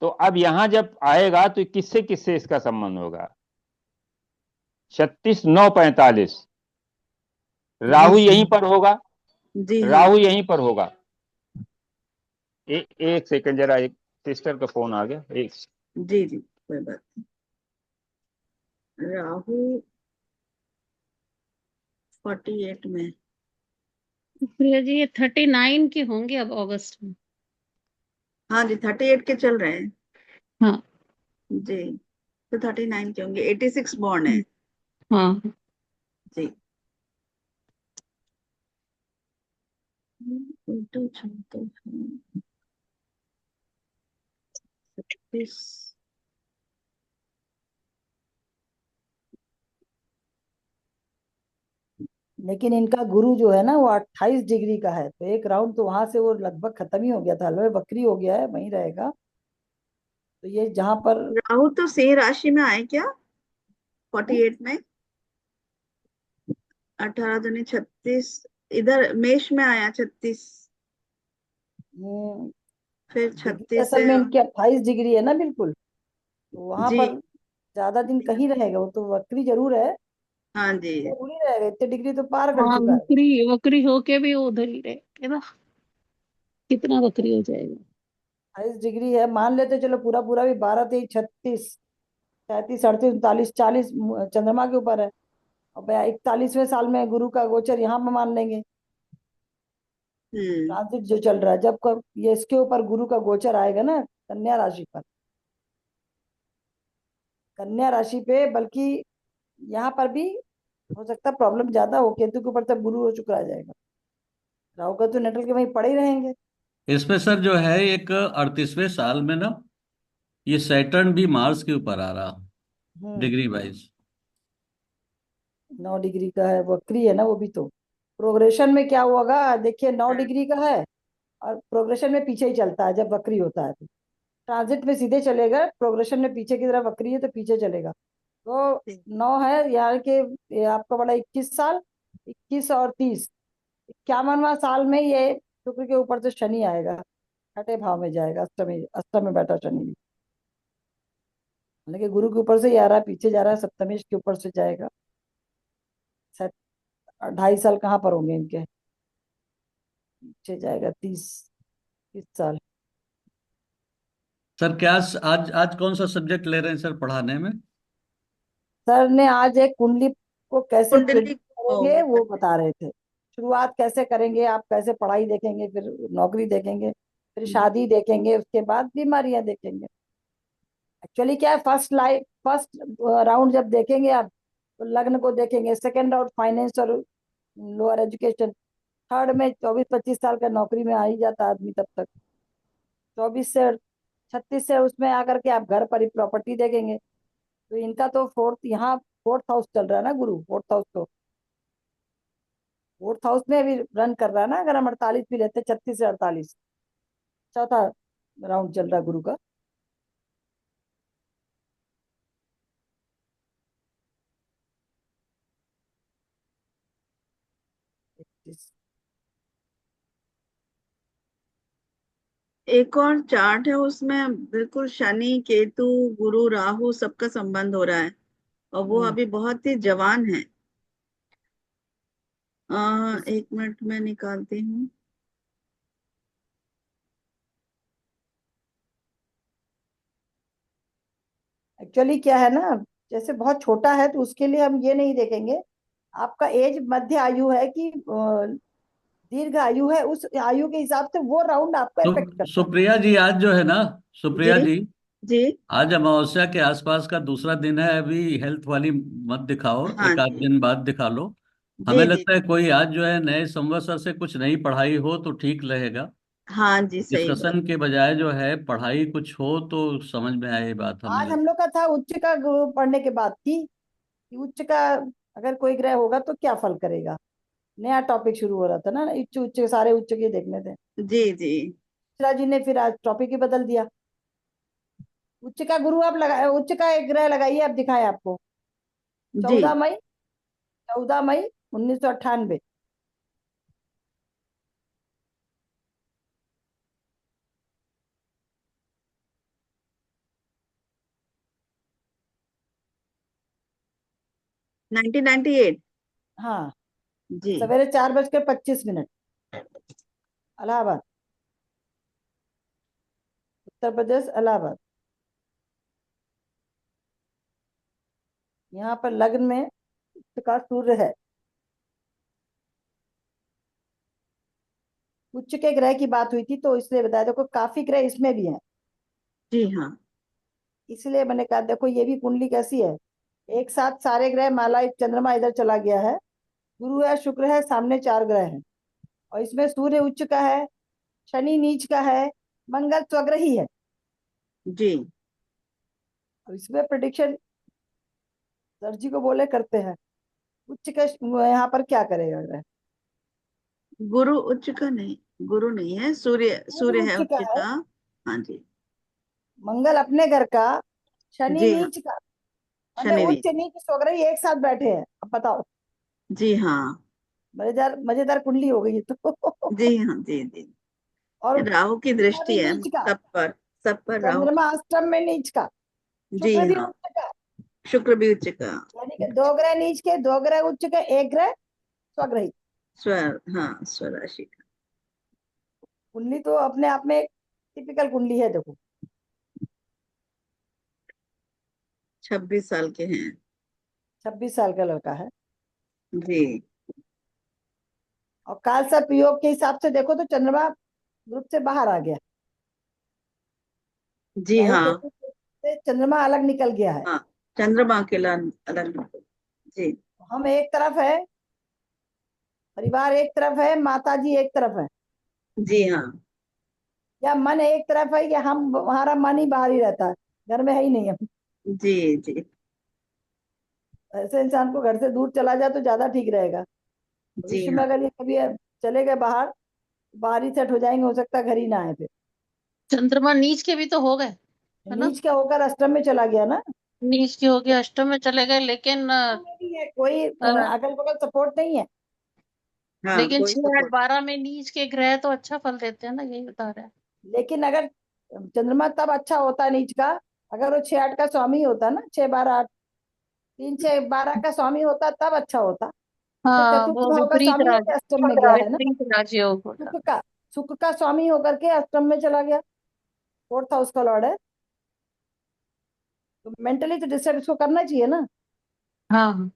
तो अब यहां जब आएगा तो किससे किससे इसका संबंध होगा? 36 9 45, जी राहु यहीं सर। पर होगा। जी हाँ। राहु यहीं पर होगा। एक सेकंड, जरा एक सिस्टर का फोन आ गया, एक। जी जी कोई बात नहीं। राहु 48 में। प्रिया जी ये 39 के होंगे अब अगस्त में। हाँ जी 38 के चल रहे हैं। हाँ। जी तो 39 के होंगे, 86 बॉर्न है। हाँ। जी उल्टो चलते हैं। 36। लेकिन इनका गुरु जो है ना वो 28 डिग्री का है, तो एक राउंड तो वहां से वो लगभग खत्म ही हो गया था, हलवे बकरी हो गया है, वहीं रहेगा। तो ये जहां पर राहु तो सिंह राशि में आए क्या 48 में? 18 दूनी 36। इधर मेष में आया 36, हम्म, फिर डिग्री 36 असल से। में इनकी 28 डिग्री है ना, बिल्कुल। तो वहां जी पर ज्यादा दिन कहीं रहेगा, वो तो वक्री जरूर है, हाँ जी। जरूर ही रहेगा, इतने डिग्री तो पार कर हाँ चुका है। वक्री वक्री होके भी वो उधर ही रहे ना, कितना वक्री हो जाएगा। 28 डिग्री है, मान लेते चलो पूरा पूरा भी, 12 3 36, 37 38 39 40, चंद्रमा के ऊपर है। और भाई 41वें साल में गुरु का गोचर यहाँ पे मान लेंगे। हम्म ट्रांजिट जो चल रहा है, जब कब ये इसके ऊपर गुरु का गोचर आएगा ना, कन्या राशि पर, कन्या राशि पे, बल्कि यहाँ पर भी हो सकता है प्रॉब्लम ज्यादा हो, केतु के ऊपर तब गुरु हो चुका आ जाएगा, राहु का तो नेटल के वहीं पड़े ही रहेंगे। इसमें सर जो है एक 38वें साल में ना, ये सैटर्न भी मार्स के ऊपर आ रहा, हम्म। Degree wise. 9 डिग्री का है, वक्री है ना वो भी, तो प्रोग्रेशन में क्या होगा देखिए, 9 डिग्री का है, और प्रोग्रेशन में पीछे ही चलता है जब वक्री होता है तो। ट्रांजिट में सीधे चलेगा, प्रोग्रेशन में पीछे की तरफ वक्री है तो पीछे चलेगा। तो 9 है यार के, ये आपका बड़ा 21 साल, 21 और 30, 51वां साल में ये शुक्र के ऊपर से शनि आएगा, छठे भाव में जाएगा, अष्टमी, अष्टम में बैठा शनि भी। हालांकि गुरु के ऊपर से ही आ रहा है, पीछे जा रहा है, सप्तमेश के ऊपर से जाएगा। शायद 2.5 साल कहाँ पर होंगे इनके, पीछे जाएगा, 30 30 साल। सर क्या आज आज कौन सा सब्जेक्ट ले रहे हैं सर पढ़ाने में? सर ने आज एक कुंडली को कैसे कुंडली प्रेडिक्ट को करेंगे वो बता रहे थे। शुरुआत कैसे करेंगे आप, कैसे पढ़ाई देखेंगे, फिर नौकरी देखेंगे, फिर शादी देखेंगे, उसके बाद बीमारियां देखेंगे। एक्चुअली क्या है, फर्स्ट राउंड जब देखेंगे आप तो लग्न को देखेंगे, सेकंड राउंड फाइनेंस और लोअर एजुकेशन, थर्ड में 24-25 साल का नौकरी में आ ही जाता आदमी तब तक, 24 से 36 से उसमें आकर के आप घर पर ही प्रॉपर्टी देखेंगे। तो इनका तो फोर्थ हाउस चल रहा है ना गुरु, फोर्थ हाउस में अभी रन कर रहा है ना, अगर हम 48 भी लेते 36 से 48, चौथा राउंड चल रहा है गुरु का। एक और चार्ट है उसमें बिल्कुल शनि केतु गुरु राहु सबका संबंध हो रहा है, और वो अभी बहुत ही जवान है। 1 मिनट में निकालती हूँ। एक्चुअली क्या है ना, जैसे बहुत छोटा है तो उसके लिए हम ये नहीं देखेंगे आपका एज मध्य आयु है कि दीर्घ आयु है, उस आयु के हिसाब से वो राउंड आपको इफेक्ट करता है। सुप्रिया जी, आज जो है ना, सुप्रिया जी जी, जी। आज अमावस्या के आसपास का दूसरा दिन है। अभी हेल्थ वाली मत दिखाओ, हाँ एक आध जी दिन बाद दिखा लो। हमें जी जी। लगता है कोई आज जो है नए संवत्सर से कुछ नई पढ़ाई हो तो ठीक रहेगा। हाँ जी, सही बात। डिस्कशन के बजाय जो है पढ़ाई कुछ हो तो समझ में आए बात, हमें आज हम लगता लोग का था उच्च का गुरु पढ़ने के बाद थी कि उच्च का अगर कोई ग्रह होगा तो क्या फल करेगा, नया टॉपिक शुरू हो रहा था ना, उच्च उच्च सारे उच्च के देखने थे। जी जी मिश्रा जी ने फिर आज टॉपिक ही बदल दिया। उच्च का गुरु आप लगा, उच्च का एक ग्रह लगाइए, आप दिखाए आपको, जी। 14 मई, 14 मई 1998। 1998। हाँ, जी सवेरे 4:25 इलाहाबाद, उत्तर प्रदेश इलाहाबाद। यहाँ पर लग्न में उच्च का सूर्य है। उच्च के ग्रह की बात हुई थी तो इसलिए बताया, देखो काफी ग्रह इसमें भी हैं, जी। हाँ इसलिए मैंने कहा देखो ये भी कुंडली कैसी है, एक साथ सारे ग्रह माला, चंद्रमा इधर चला गया है, गुरु है, शुक्र है, सामने 4 ग्रह हैं, और इसमें सूर्य उच्च का है, शनि नीच का है, मंगल स्वग्रही है। जी। अब इसमें प्रिडिक्शन सर जी को बोले करते हैं, उच्च के यहाँ पर क्या करेगा ग्रह। गुरु उच्च का नहीं, गुरु नहीं है, सूर्य सूर्य सूर्य है उच्च का उच्च है, का। हाँ जी। मंगल अपने घर का, शनि जी हाँ, नीच का, मैंने शनि नहीं। उच्च नीच स्वग्रही एक साथ बैठे हैं, अब बताओ। जी हाँ। मजेदार मजेदार कुंडली हो गई ये तो। जी हाँ जी जी। और राहु की चंद्रमा दृष्टि भी है नीच का, सब पर, सब पर राहु की। चंद्रमा अष्टम में नीच का, जी शुक्र भी हाँ, उच्च का, शुक्र भी उच्च का। यानी कि 2 ग्रह नीच के, 2 ग्रह उच्च के, एक ग्रह स्वग्रही। स्वर, हाँ, स्वराशि का। कुंडली तो अपने आप में टिपिकल कुंडली है, देखो 26 साल के हैं। 26 साल का लड़का है। जी और काल सर्प योग के हिसाब से देखो तो चंद्रमा ग्रुप से बाहर आ गया, जी राहु हाँ। केतु से चंद्रमा अलग निकल गया है। हाँ, चंद्रमा अकेला अलग नहीं। जी हम एक तरफ है, परिवार एक तरफ है, माता जी एक तरफ है, जी हाँ। या मन एक तरफ है, या हम, हमारा मन ही बाहर ही रहता है, घर में है ही नहीं हम। जी जी ऐसे इंसान को घर से दूर चला जाए तो ज्यादा ठीक रहेगा। जी भविष्य में हाँ। अगर ये कभी चले गए बाहर, बाहर ही सेट हो जाएंगे, हो सकता है घर ही ना आए फिर। चंद्रमा नीच के भी तो हो गए, है ना। नीच का होकर अष्टम में चला गया ना। नीच के हो गया, अष्टम में चले गए, लेकिन में भी है, कोई अगल बगल सपोर्ट नहीं है। हाँ, लेकिन कोई 6 8 सपोर्ट। 12 में नीच के ग्रह तो अच्छा फल देते हैं ना, यही बता रहे हैं। लेकिन अगर चंद्रमा तब अच्छा होता है नीच का, अगर वो 6-8 का स्वामी होता ना, 6-12-8, 3-6-12 का स्वामी होता तब अच्छा होता। तो हाँ, चतुर्थ वो भाव का विपरीत स्वामी राज, होकर अष्टम में गया है ना, विपरीत राजयोग होता। सुख का, सुख का स्वामी होकर के अष्टम में चला गया, फोर्थ हाउस का लॉर्ड है, तो मेंटली तो डिस्टर्ब इसको करना चाहिए ना। हाँ हाँ।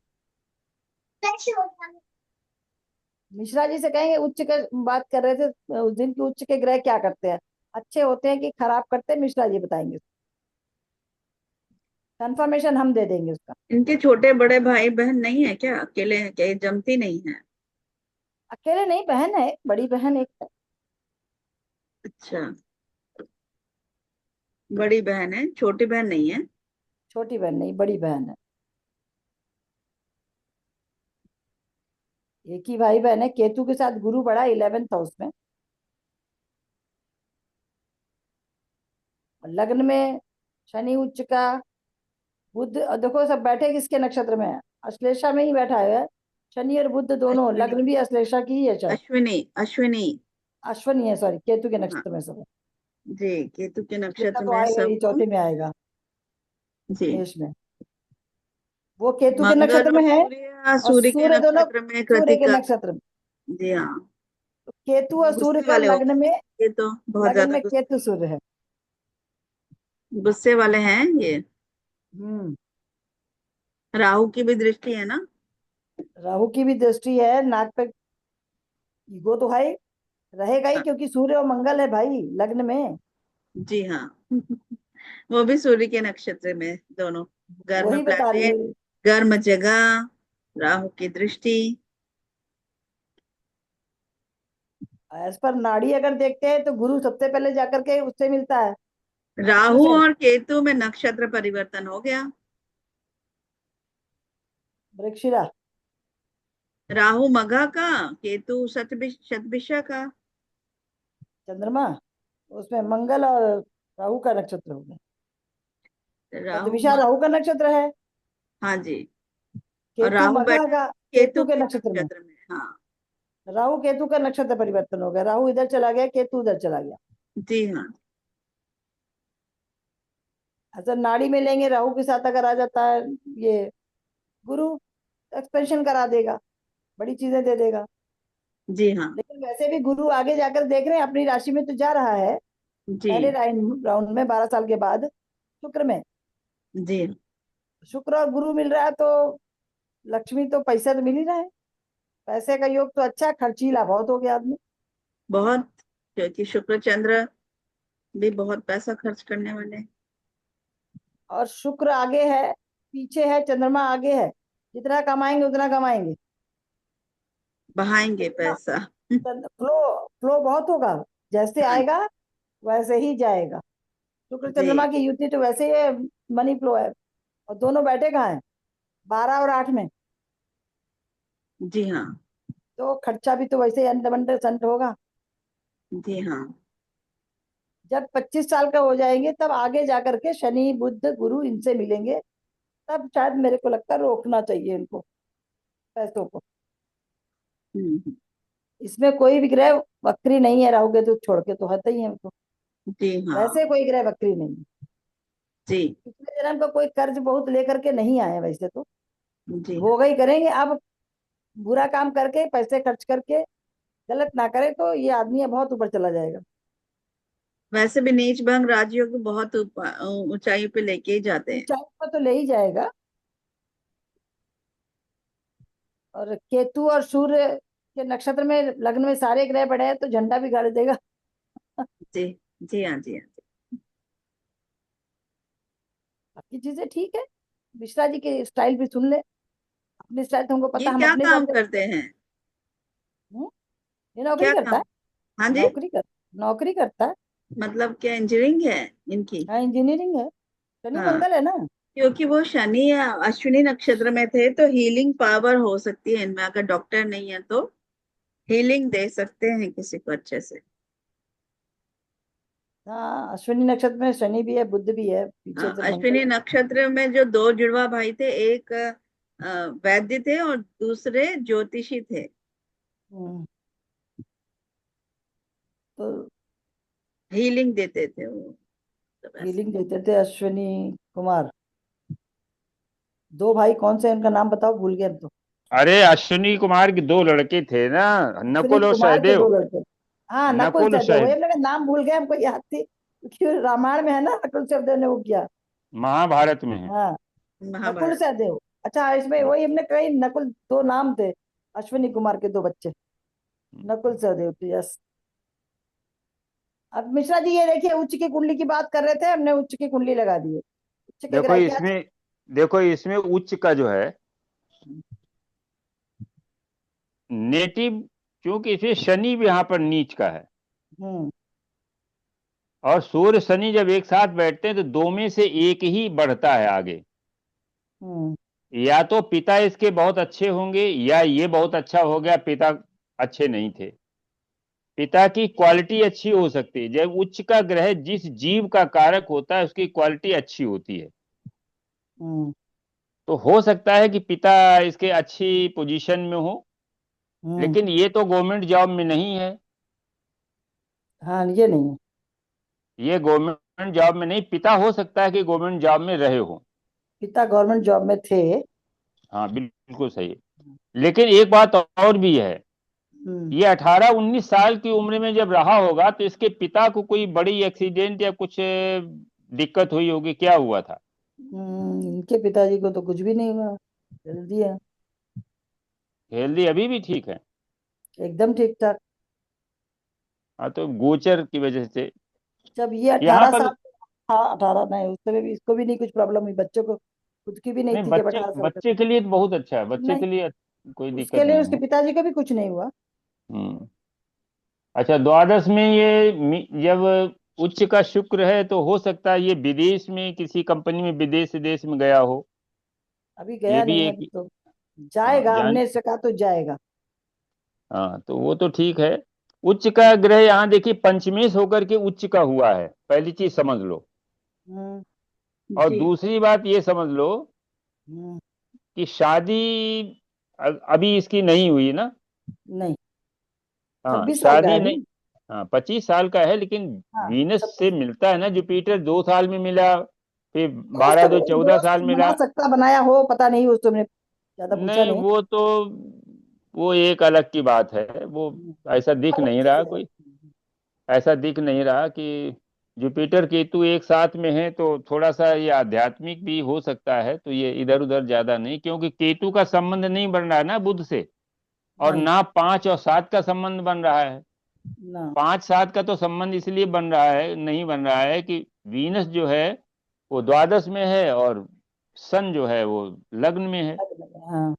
मिश्रा जी से कहेंगे, उच्च के बात कर रहे थे उस दिन की, उच्च के ग्रह क्या करते हैं, अच्छे होते हैं कि खराब करते हैं, मिश्रा जी बताएंगे। कंफर्मेशन हम दे देंगे उसका। इनके छोटे बड़े भाई बहन नहीं है क्या? अकेले हैं क्या? ये जमती नहीं है? अकेले नहीं, बहन है, बड़ी बहन एक है। अच्छा, बड़ी बहन है, छोटी बहन नहीं है। छोटी बहन नहीं, बड़ी बहन है। एक ही भाई बहन है। केतु के साथ गुरु पड़ा 11th हाउस में, और लग्न में शनि उच्च का, बुध, और देखो सब बैठे किसके नक्षत्र में है, अश्लेषा में ही बैठा है। शनि और बुध दोनों, अश्विनी, लग्न भी अश्लेषा की ही है शायद। अश्विनी, अश्विनी। अश्विनी है, सॉरी, केतु के हाँ नक्षत्र में सब है। जी, केतु के देखा नक्षत्र तो में आएगा सब ही, हो। चौथे में आएगा, जी, मेष में। वो केतु के मंगल नक्षत्र और में है, सूर्य, और सूर्य के सूर्य दोनों नक्षत्र में सूर्य के कृतिका। नक्षत्र में। जी हाँ, तो केतु और सूर्य गुस्से का वाले हो लग्न में, ये तो, बहुत लग्न ज्यादा में केतु सूर्य है। गुस्से वाले हैं ये। हम्म। राहु की भी दृष्टि है ना? राहु की भी दृष्टि है, नाक पे ईगो तो है, रहेगा ही, हाँ, क्योंकि सूर्य और मंगल है भाई लग्न में। जी हाँ। वो भी सूर्य के नक्षत्र में दोनों। गर्म वही बता रही प्लैनेट, हूँ। गर्म जगह, राहु की दृष्टि। एज पर नाड़ी अगर देखते हैं तो गुरु सबसे पहले जाकर के उससे मिलता है, शुक्र राहु से। और केतु में नक्षत्र परिवर्तन हो गया। वृक्षिरा। राहु मघा का, केतु शतभिषा का। चंद्रमा, उसमें मंगल और राहु का नक्षत्र हो गया। राहु शतभिषा राहु का नक्षत्र है, हाँ जी। और केतु राहु मघा बैठा का केतु केतु के के नक्षत्र में। नक्षत्र में। हाँ राहु केतु का नक्षत्र परिवर्तन हो गया, राहु इधर चला गया, केतु उधर चला गया। जी हाँ। अच्छा, नाड़ी में लेंगे राहु के साथ अगर आ जाता है ये गुरु, एक्सपेंशन करा देगा, बड़ी चीजें दे देगा। जी हाँ। लेकिन वैसे भी गुरु आगे जाकर देख रहे हैं, अपनी राशि में तो जा रहा है, जी पहले राउंड में 12 साल के बाद शुक्र में। जी हाँ। शुक्र और गुरु मिल रहा है तो लक्ष्मी तो पैसा तो मिल ही रहा है। पैसे का योग तो अच्छा है, खर्चीला बहुत हो गया आदमी। बहुत, क्योंकि शुक्र चंद्र भी बहुत पैसा खर्च करने वाले हैं। और शुक्र आगे है, पीछे है, चंद्रमा आगे है, जितना कमाएंगे उतना कमाएंगे। बहाएंगे पैसा। फ्लो फ्लो बहुत होगा, जैसे हाँ आएगा वैसे ही जाएगा। शुक्र चंद्रमा जी। की युति तो वैसे ही मनी फ्लो है। और दोनों बैठे कहाँ हैं, 12 और 8 में, जी हाँ। तो खर्चा भी तो वैसे ही अंडर संट होगा। जी हाँ। जब 25 साल का हो जाएंगे तब आगे जाकर के शनि बुध गुरु इनसे मिलेंगे, तब शायद मेरे को लगता है रोकना चाहिए इनको, पैसों को। हम्म, इसमें कोई भी ग्रह वक्री नहीं है, राहु केतु छोड़ के तो हटते ही है हमको। जी हाँ। वैसे कोई ग्रह वक्री नहीं है। जी पिछले जन्म का कोई कर्ज बहुत लेकर के नहीं आए वैसे तो, जी हाँ। भोग ही करेंगे। अब बुरा काम करके पैसे खर्च करके गलत ना करे तो ये आदमी बहुत ऊपर चला जाएगा। वैसे भी नीच भंग राजयोग बहुत ऊंचाई पे लेके ही जाते हैं। ऊंचाई पर तो ले ही जाएगा। और केतु और सूर्य के नक्षत्र में लग्न में सारे ग्रह पड़े हैं तो झंडा भी गाड़ देगा। जी जी हाँ। जी हाँ। बाकी चीजें ठीक है। मिश्रा जी की स्टाइल भी सुन ले, अपनी स्टाइल तो हमको ये पता, हम क्या अपने हिसाब काम से। करते हैं? हम्म, ये नौकरी क्या करता काम? है। हाँ जी। नौकरी करता है। मतलब क्या इंजीनियरिंग है इनकी? हाँ, इंजीनियरिंग है, शनि हाँ, मंगल है ना। क्योंकि वो शनि या अश्विनी नक्षत्र में थे तो हीलिंग पावर हो सकती है इनमें। अगर डॉक्टर नहीं है तो हीलिंग दे सकते हैं किसी को अच्छे से। हाँ, अश्विनी नक्षत्र में शनि भी है, बुध भी है, पीछे हाँ, से मंगल। अश्विनी नक्षत्र में जो दो जुड़वा भाई थे, एक वैद्य थे और दूसरे ज्योतिषी थे। हम्म, तो हीलिंग देते थे वो, तो ऐसे। हीलिंग देते थे अश्विनी कुमार। दो भाई कौन से हैं, उनका नाम बताओ, भूल गए हम तो। अरे अश्विनी कुमार के दो लड़के थे ना, अश्विनी नकुल और कुमार के दो सहदेव। लड़के। हाँ, नकुल नकुल सहदेव, वही सह हम लोग नाम भूल गए, हमको याद थी क्योंकि रामायण में है ना, नकुल सहदेव ने वो किया। महाभारत में है। हाँ, नकुल महाभारत। सहदेव। अच्छा, इसमें वही हमने कही, नकुल दो नाम थे, अश्विनी कुमार के दो बच्चे, नकुल सहदेव थे, यस। अब मिश्रा जी ये देखिए, उच्च की कुंडली की बात कर रहे थे, हमने उच्च की कुंडली लगा दी है। उच्च के देखो ग्रह क्या इसमें देखो इसमें उच्च का जो है नेटिव, क्योंकि इसमें शनि भी यहाँ पर नीच का है, हम्म और सूर्य शनि जब एक साथ बैठते हैं तो दो में से एक ही बढ़ता है आगे। हम्म या तो पिता इसके बहुत अच्छे होंगे, या ये बहुत अच्छा हो गया, पिता अच्छे नहीं थे। पिता की क्वालिटी अच्छी हो सकती है। जब उच्च का ग्रह जिस जीव का कारक होता है उसकी क्वालिटी अच्छी होती है, हम्म तो हो सकता है कि पिता इसके अच्छी पोजीशन में हो, हम्म लेकिन ये तो गवर्नमेंट जॉब में नहीं है। हाँ, ये नहीं है। ये गवर्नमेंट जॉब में नहीं, पिता हो सकता है कि गवर्नमेंट जॉब में रहे हो। पिता गवर्नमेंट जॉब में थे। हाँ बिल्कुल सही है। लेकिन एक बात और भी है, हम्म ये 18-19 साल की उम्र में जब रहा होगा तो इसके पिता को कोई बड़ी एक्सीडेंट या कुछ दिक्कत हुई होगी, क्या हुआ था? इनके पिताजी को तो कुछ भी नहीं हुआ, हेल्दी है, हेल्दी अभी भी ठीक है। एकदम ठीक ठाक। हाँ तो गोचर की वजह से जब ये यहाँ 18 पर। साल था, 18 नहीं, उस समय भी इसको भी नहीं कुछ प्रॉब्लम हुई, बच्चों को खुद की भी नहीं नहीं, थी जब बच्चे 18 साल का बच्चे के लिए तो बहुत अच्छा है, था। बच्चे नहीं, के लिए कोई दिक्कत उसके लिए नहीं उसके है। पिताजी को भी कुछ नहीं हुआ। हम्म। अच्छा, द्वादश में ये जब उच्च का शुक्र है तो हो सकता है ये विदेश में किसी कंपनी में विदेश देश में गया हो। अभी ये गया भी नहीं है, एक। अभी तो हाँ जाएगा, जान। हमने से कहा तो जाएगा। हाँ तो वो तो ठीक है। उच्च का ग्रह यहाँ देखिए पंचमेश होकर के उच्च का हुआ है, पहली चीज समझ लो। हम्म और जी। दूसरी बात ये समझ लो हम्म, कि शादी अभी इसकी नहीं हुई ना। नहीं, हाँ 26 साल का है शादी अभी। नहीं। हाँ 25 साल का है, लेकिन हाँ, वीनस से 26। मिलता है ना जुपिटर, 2 साल में मिला, फिर हो 12 2 सकता 14 साल दोस्त मिला। बना सकता, बनाया हो, पता नहीं, उस तुमने ज्यादा पूछा नहीं नहीं। वो तो, वो एक अलग की बात है वो। ऐसा दिख अलग नहीं चीज रहा है। कोई, ऐसा दिख नहीं रहा कि जुपिटर केतु एक साथ में है, तो थोड़ा सा ये आध्यात्मिक भी हो सकता है, तो ये इधर उधर ज्यादा नहीं, क्योंकि केतु का संबंध नहीं बन रहा है ना बुध से। और नहीं ना 5 और 7 का संबंध बन रहा है। ना। 5 7 का तो संबंध इसलिए बन रहा है, नहीं बन रहा है कि वीनस जो है वो द्वादश में है, और सन जो है वो लग्न में है। हाँ,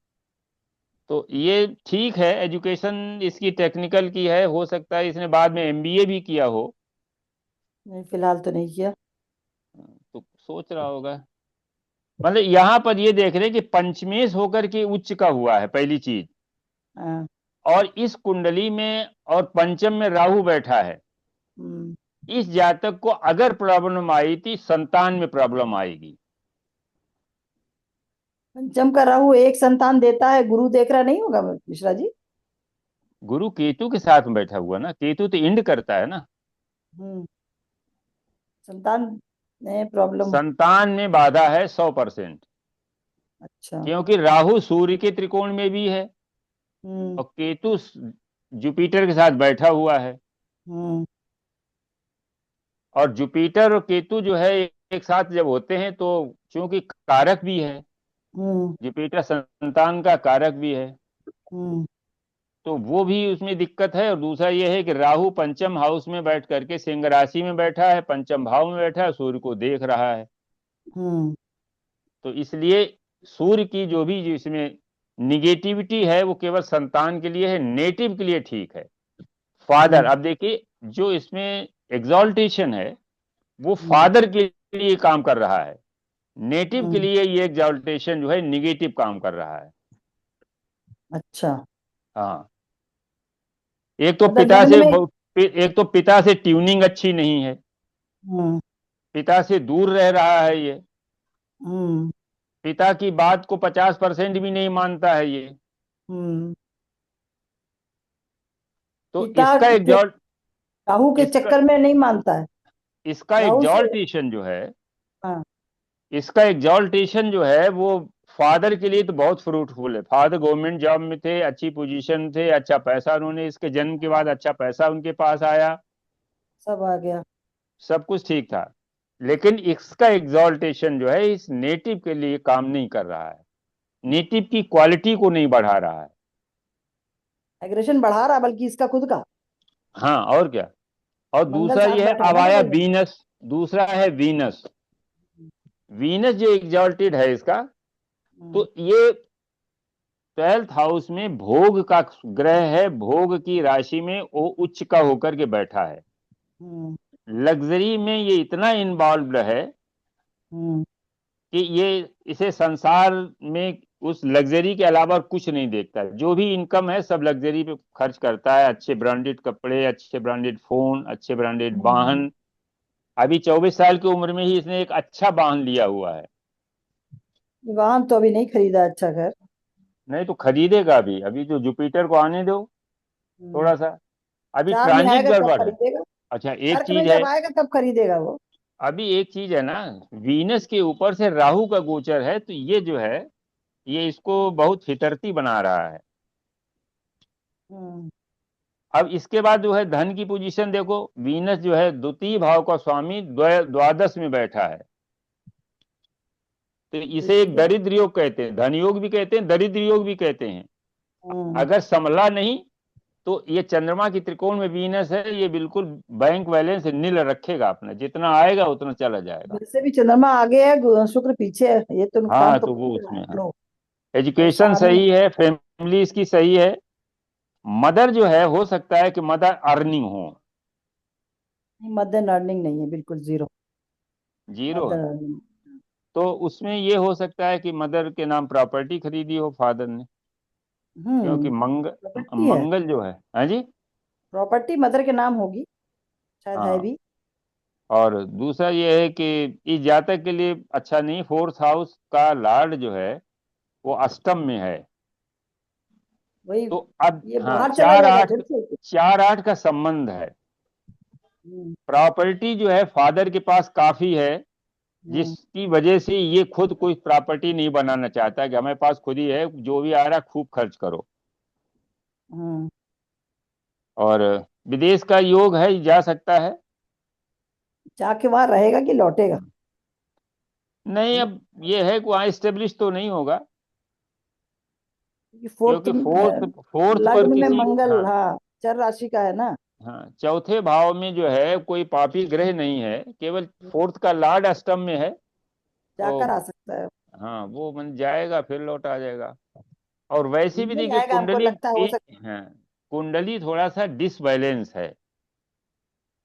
तो ये ठीक है, एजुकेशन इसकी टेक्निकल की है, हो सकता है इसने बाद में एमबीए भी किया हो। नहीं फिलहाल तो नहीं किया। तो सोच रहा होगा। मतलब यहाँ पर ये देख रहे हैं कि पंचमेश होकर के उच्च का हुआ है, पहली चीज। हाँ। और इस कुंडली में और पंचम में राहु बैठा है। हम्म इस जातक को अगर प्रॉब्लम आई थी, संतान में प्रॉब्लम आएगी। पंचम का राहु एक संतान देता है, गुरु देख रहा नहीं होगा मिश्रा जी? गुरु केतु के साथ में बैठा हुआ ना, केतु तो इंड करता है ना। हम्म संतान में प्रॉब्लम। संतान में बाधा है 100%। अच्छा। क्योंकि राहु सूर्य के त्रिकोण में भी है, हम्म और केतु जुपिटर के साथ बैठा हुआ है। हम्म और जुपिटर और केतु जो है एक साथ जब होते हैं तो, चूंकि कारक भी है, हम्म जुपिटर संतान का कारक भी है, हम्म तो वो भी उसमें दिक्कत है। और दूसरा ये है कि राहु पंचम हाउस में बैठ करके सिंह राशि में बैठा है, पंचम भाव में बैठा है, सूर्य को देख रहा है। हम्म तो इसलिए सूर्य की जो भी इसमें निगेटिविटी है वो केवल संतान के लिए है, नेटिव के लिए ठीक है। फादर, हम्म अब देखिए जो इसमें एग्जॉल्टेशन है वो हम्म फादर के लिए काम कर रहा है, नेटिव के हम्म, लिए ये एग्जॉल्टेशन जो है निगेटिव काम कर रहा है। अच्छा। हाँ। एक तो मतलब पिता लग्न से में। एक तो पिता से ट्यूनिंग अच्छी नहीं है, हम्म पिता से दूर रह रहा है ये, हम्म पिता की बात को 50% भी नहीं मानता है ये। हम्म तो पिता इसका के एग्जॉल्ट राहु के इसका चक्कर में नहीं मानता है। इसका राहु से। एग्जॉल्टेशन जो है, हाँ। इसका एग्जॉल्टेशन जो है वो फादर के लिए तो बहुत फ्रूटफुल है। फादर गवर्नमेंट जॉब में थे, अच्छी पोजीशन थे, अच्छा पैसा उन्होंने, इसके जन्म के बाद अच्छा पैसा उनके पास आया, सब आ गया। सब कुछ ठीक था। लेकिन इसका एग्जॉल्टेशन जो है इस नेटिव के लिए काम नहीं कर रहा है, नेटिव की क्वालिटी को नहीं बढ़ा रहा है। एग्रेशन बढ़ा रहा, बल्कि इसका खुद का। हाँ और क्या। और मंगल दूसरा साथ ये है, बैठा है अब ना आया डबल में। वीनस, दूसरा है वीनस। वीनस जो एग्जॉल्टेड है इसका, तो ये 12th हाउस में भोग का ग्रह है, भोग की राशि में वो उच्च का होकर के बैठा है। लग्जरी में ये इतना इन्वॉल्व्ड है कि ये इसे संसार में उस लग्जरी के अलावा कुछ नहीं देखता है। जो भी इनकम है सब लग्जरी पे खर्च करता है, अच्छे ब्रांडेड कपड़े, अच्छे ब्रांडेड फोन, अच्छे ब्रांडेड वाहन। अभी 24 साल की उम्र में ही इसने एक अच्छा वाहन लिया हुआ है। वाहन तो अभी नहीं खरीदा, अच्छा घर। नहीं तो खरीदेगा अभी जो जुपिटर को आने दो थोड़ा सा, अभी चार में ट्रांजिट आएगा तब गड़बड़ है। खरीदेगा। अच्छा एक कर्क में चीज है, जब आएगा तब खरीदेगा वो। अभी एक चीज है ना, वीनस के ऊपर से राहु का गोचर है, तो ये जो है ये इसको बहुत फितरती बना रहा है। अब इसके बाद जो है धन की पोजीशन देखो, वीनस जो है द्वितीय भाव का स्वामी द्वादश में बैठा है, तो इसे एक दरिद्र योग कहते हैं, धन योग भी कहते हैं, दरिद्र योग भी कहते हैं। अगर संभला नहीं तो ये चंद्रमा की त्रिकोण में वीनस है, ये बिल्कुल बैंक बैलेंस नील रखेगा, अपना जितना आएगा उतना चला जाएगा। वैसे भी चंद्रमा आगे है, शुक्र पीछे है, ये तो नुकसान हाँ तो तो वो करेगा उसमें हम है। लोग। एजुकेशन परेशानी सही है, फैमिली इसकी सही है। मदर जो है हो सकता है कि मदर अर्निंग हो। मदर अर्निंग नहीं है, बिल्कुल जीरो। जीरो मदर है, अर्निंग। तो उसमें ये हो सकता है कि मदर के नाम प्रॉपर्टी खरीदी हो फादर ने, क्योंकि प्रॉपर्टी है, मंगल जो है, हाँ जी। प्रॉपर्टी मदर के नाम होगी, शायद है हाँ, भी। और दूसरा ये है कि इस जातक के लिए अच्छा नहीं, 4th हाउस का लॉर्ड जो है वो अष्टम में है। वही, तो अब ये हाँ बाहर चला जाएगा जल्द से। 4-8 का संबंध है। हम्म, प्रॉपर्टी जो है फादर के पास काफी है, हम्म, जिसकी वजह से ये खुद कोई प्रॉपर्टी नहीं बनाना चाहता कि हमारे पास खुद ही है, जो भी आ रहा है खूब खर्च करो। हम्म। और विदेश का योग है, जा सकता है। जाके वहां रहेगा कि लौटेगा? नहीं, अब ये है कि वहां स्टेब्लिश तो नहीं होगा, क्योंकि फोर्थ क्योंकि फोर्थ पर लग्न में किसी, मंगल, हाँ हाँ, चर राशि का है ना। हाँ, चौथे भाव में जो है कोई पापी ग्रह नहीं है, केवल 4th का लॉर्ड अष्टम में है। तो जाकर आ सकता है। हाँ वो मन जाएगा फिर लौट आ जाएगा। और वैसे भी नहीं देखिए आएगा, हमको कुंडली लगता है, हो सकता हाँ, कुंडली थोड़ा सा डिसबैलेंस है।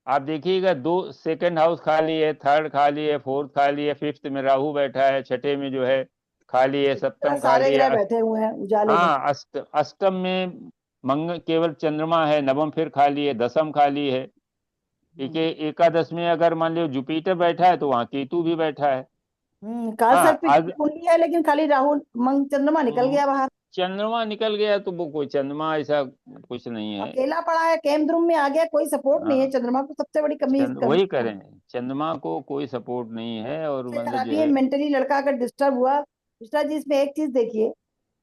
आप देखिएगा, दो सेकंड हाउस खाली है, थर्ड खाली है, फोर्थ खाली है, फिफ्थ में राहु बैठा है, छठे में जो है खाली है, है। इस तरह सप्तम सारे खाली है, ग्रह बैठे हुए हैं उजाले में। हाँ अष्टम में मंगल केवल चंद्रमा है, नवम फिर खाली है, दसम खाली है। ठीक है, एकादश में अगर मान लो जुपिटर बैठा है तो वहां केतु भी बैठा है। काल हाँ सर्प की कुंडली है, लेकिन खाली राहुल मंग चंद्रमा निकल गया बाहर। चंद्रमा निकल गया तो वो कोई चंद्रमा ऐसा कुछ नहीं है। अकेला पड़ा है, केमद्रुम में आ गया, कोई सपोर्ट नहीं है हाँ, चंद्रमा को, सबसे बड़ी कमी कमी। वही करें, चंद्रमा को कोई सपोर्ट नहीं है, और सबसे मतलब जो खराबी है, है, मेंटली लड़का अगर डिस्टर्ब हुआ। मिश्रा जी, इसमें एक चीज देखिए,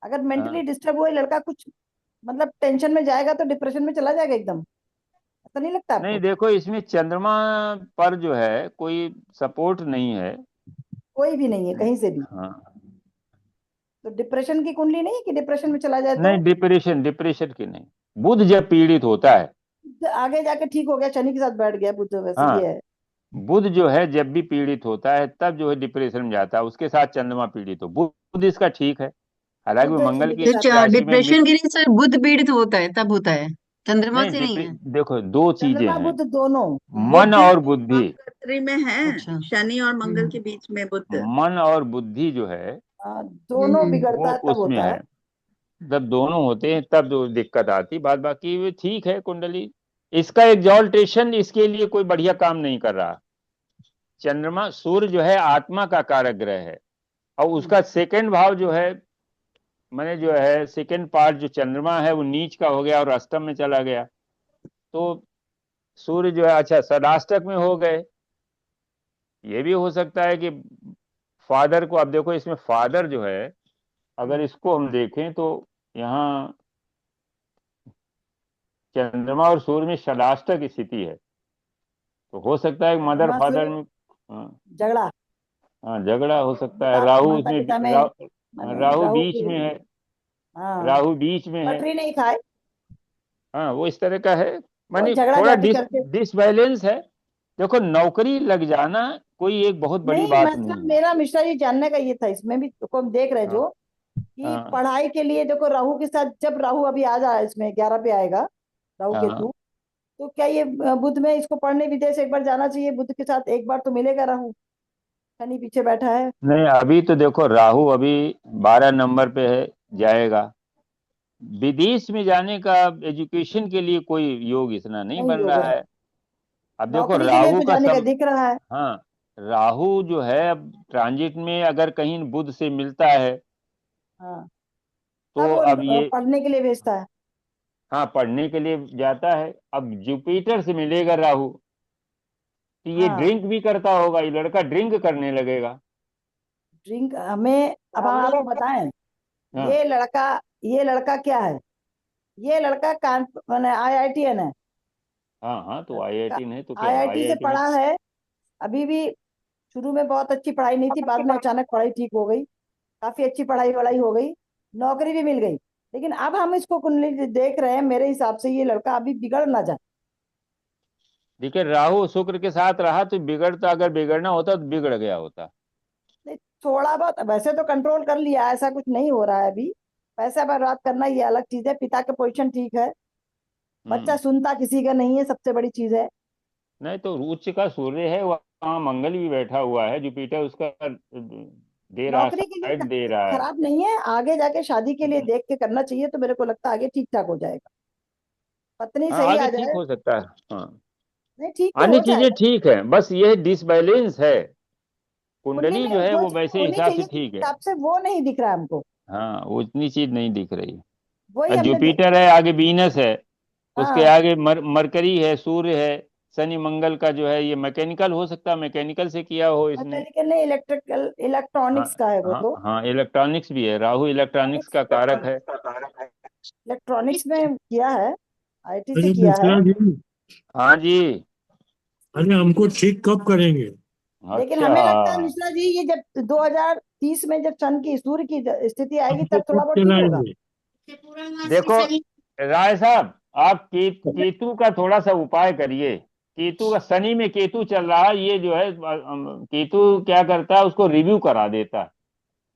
अगर मेंटली हाँ डिस्टर्ब हुआ लड़का, कुछ मतलब टेंशन में जाएगा तो डिप्रेशन में चला जाएगा एकदम। ऐसा नहीं लगता नहीं आपको? देखो इसमें चंद्रमा पर जो है कोई सपोर्ट नहीं है। कोई भी नहीं है कहीं से भी। हाँ, तो डिप्रेशन की कुंडली नहीं है कि डिप्रेशन में चला जाए नहीं तो डिप्रेशन की नहीं। बुध जब पीड़ित होता है, आगे जाके ठीक हो गया, शनि के साथ बैठ गया बुध, वैसे हाँ, ये है। बुध जो है जब भी पीड़ित होता है तब जो है डिप्रेशन में जाता है, उसके साथ चंद्रमा पीड़ित हो, बुध इसका ठीक है, हालांकि वो बुध मंगल शनि के की साथ फिर राशि में डिप्रेशन गिरी सर बुध पीड़ित होता है तब होता है, चंद्रमा नहीं से नहीं है। देखो दो चीजें चंद्रमा हैं, बुध दोनों। मन बुध और बुद्धि। वक्री में है, अच्छा। शनि और मंगल हम्म के बीच में बुध। मन और बुद्धि जो है दोनों वो बिगड़ता है तब उसमें होता है, है। जब दोनों होते हैं तब जो दिक्कत आती, बात बाकी वो ठीक है कुंडली। इसका एग्जॉल्टेशन इसके लिए कोई बढ़िया काम नहीं कर रहा। चंद्रमा सूर्य जो है आत्मा का कारक ग्रह है, और उसका सेकंड भाव जो है, मैंने जो है सेकंड पार्ट जो चंद्रमा है वो नीच का हो गया और अष्टम में चला गया। तो सूर्य जो है अच्छा सदाष्टक में हो गए। ये भी हो सकता है कि फादर को, अब देखो इसमें फादर जो है, अगर इसको हम देखें तो यहाँ चंद्रमा और सूर्य में षडाष्टक स्थिति है, तो हो सकता है मदर चंद्रमा फादर सूर्य में, हाँ, झगड़ा। हाँ झगड़ा हो सकता है। पिता राहु माता उसमें पिता में, माने राहु राहु बीच की। में है, हाँ, राहु बीच में है। पटरी नहीं खाए, हाँ वो इस तरह का है, वो माने झगड़ा थोड़ा झाटी करके। डिसबैलेंस है। देखो नौकरी लग जाना कोई एक बहुत बड़ी नहीं, बात मतलब नहीं है। मेरा मिश्रा जी जानने का ये था, इसमें भी तो हम देख रहे हाँ जो कि हाँ पढ़ाई के लिए देखो राहु के साथ, जब राहु अभी आ जाए इसमें 11 पे आएगा राहु हाँ। केतु, तो क्या ये बुध में इसको पढ़ने विदेश एक बार जाना चाहिए? बुध के साथ एक बार तो मिलेगा राहु, शनि पीछे बैठा है। नहीं अभी तो देखो राहु अभी 12 नंबर पे है, जाएगा। विदेश में जाने का एजुकेशन के लिए कोई योग इतना नहीं नहीं बन योग रहा है, है। अब देखो नौकरी के लिए राहु तो का जाने का दिख रहा है। हाँ, राहु जो है अब ट्रांजिट में अगर कहीं बुध से मिलता है हाँ, तब तो वो अब ये पढ़ने के लिए भेजता है। हाँ पढ़ने के लिए जाता है। अब जुपिटर से मिलेगा राहु तो ये हाँ, ड्रिंक भी करता होगा, ये लड़का ड्रिंक करने लगेगा। ड्रिंक हमें, अब हम आपको बताएं, हाँ ये लड़का क्या है? ये लड़का मैंने IITN है, हाँ हाँ, तो आईआईटी नहीं तो क्या है, IIT से आईआईटी में। पढ़ा है। अभी भी शुरू में बहुत अच्छी पढ़ाई नहीं थी, बाद में अचानक पढ़ाई ठीक हो गई, काफी अच्छी पढ़ाई वढ़ाई हो गई, नौकरी भी मिल गई। लेकिन अब हम इसको कुंडली देख रहे हैं, मेरे हिसाब से ये लड़का अभी बिगड़ ना जाए। देखिए राहु शुक्र के साथ रहा तो बिगड़ता, अगर बिगड़ना होता तो बिगड़ गया होता। नहीं, थोड़ा बहुत वैसे तो कंट्रोल कर लिया, ऐसा कुछ नहीं हो रहा है अभी। पैसा बर्बाद करना ये अलग चीज है, पिता के पोजीशन ठीक है, बच्चा हम्म। सुनता किसी का नहीं है, सबसे बड़ी चीज है। नहीं तो उच्च का सूर्य है, वहाँ मंगल भी बैठा हुआ है, जुपिटर उसका दे रहा, नौकरी के लिए साइड दे रहा है। खराब नहीं है, आगे जाके शादी के लिए देख के करना चाहिए, तो मेरे को लगता है आगे ठीक ठाक हो जाएगा, पत्नी हाँ सही आगे आ ठीक जाए। हो सकता है। हाँ नहीं, ठीक तो अन्य हो चीजें जाएगा। ठीक है, बस यह डिसबैलेंस है, कुंडली कुंडली में जो है जो वो चीज वैसे होनी हिसाब से चाहिए थी ठीक है। हिसाब से वो नहीं दिख रहा हमको, हाँ वो इतनी चीज नहीं दिख रही। वही और हमने जुपिटर है, आगे वीनस है, उसके हाँ, आगे मरकरी है, सूर्य है, शनि मंगल का जो है ये मैकेनिकल हो सकता है, मैकेनिकल से किया हो इसने। मैकेनिकल नहीं, इलेक्ट्रिकल हाँ इलेक्ट्रॉनिक्स का है वो हाँ तो। हाँ, इलेक्ट्रॉनिक्स भी है, राहु इलेक्ट्रॉनिक्स का कारक है। इलेक्ट्रॉनिक्स में किया है, IT से अरे किया है। मिश्रा जी, हाँ जी। अरे हमको ठीक कब करेंगे? लेकिन अच्छा हमें लगता है मिश्रा जी, ये जब 2030 में जब सूर्य की स्थिति आएगी हमको तब थोड़ा कब बहुत ठीक होगा। चलाएंगे? देखो राय साहब, आप केतु का थोड़ा सा उपाय करिए। केतु का, शनि में केतु चल रहा है, ये जो है केतु क्या करता है, उसको रिव्यू करा देता है।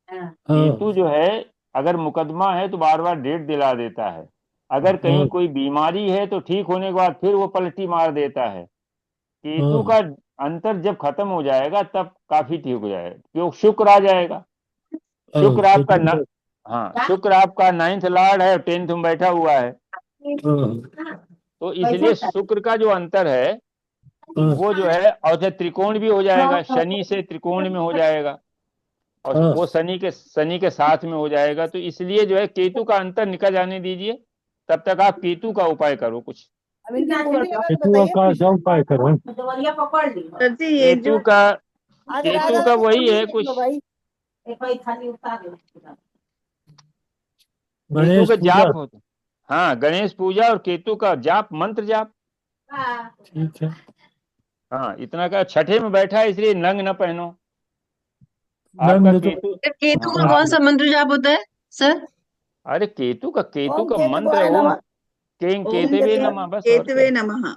हाँ केतु जो है अगर मुकदमा है तो बार बार डेट दिला देता है, अगर कहीं हाँ कोई बीमारी है तो ठीक होने के बाद फिर वो पलटी मार देता है। केतु हाँ का अंतर जब खत्म हो जाएगा तब काफी ठीक हो जाएगा, क्यों शुक्र आ जाएगा। हाँ, शुक्र आपका हाँ शुक्र आपका 9th लॉर्ड है, 10th में बैठा हुआ है। हाँ, तो इसलिए शुक्र का जो अंतर है हाँ, वो जो है, और त्रिकोण भी हो जाएगा, शनि से त्रिकोण में हो जाएगा, और हाँ। वो शनि के साथ में हो जाएगा। तो इसलिए जो है केतु का अंतर निकल जाने दीजिए, तब तक आप केतु का उपाय करो कुछ। अब इनकी कुंडली लगा के केतुआ बताइए। का सब उपाय करें। सर जी ये जो केतु का आज केतु राजा का की वही कुंडली है देख कुछ, लो भाई। केतु गणेश का पूजा। जाप होता। हाँ गणेश पूजा और केतु का जाप, मंत्र जाप। ठीक है। हाँ इतना का, छठे में बैठा है इसलिए नंग न पहनो। आपका नंग तो केतु, केतु का हाँ कौन सा मंत्र जाप होता है सर? अरे केतु ओम का केतु मंत्र है, आय ओम नमः। कें ओम केतवे नमः, बस और क्या। केतवे नमः।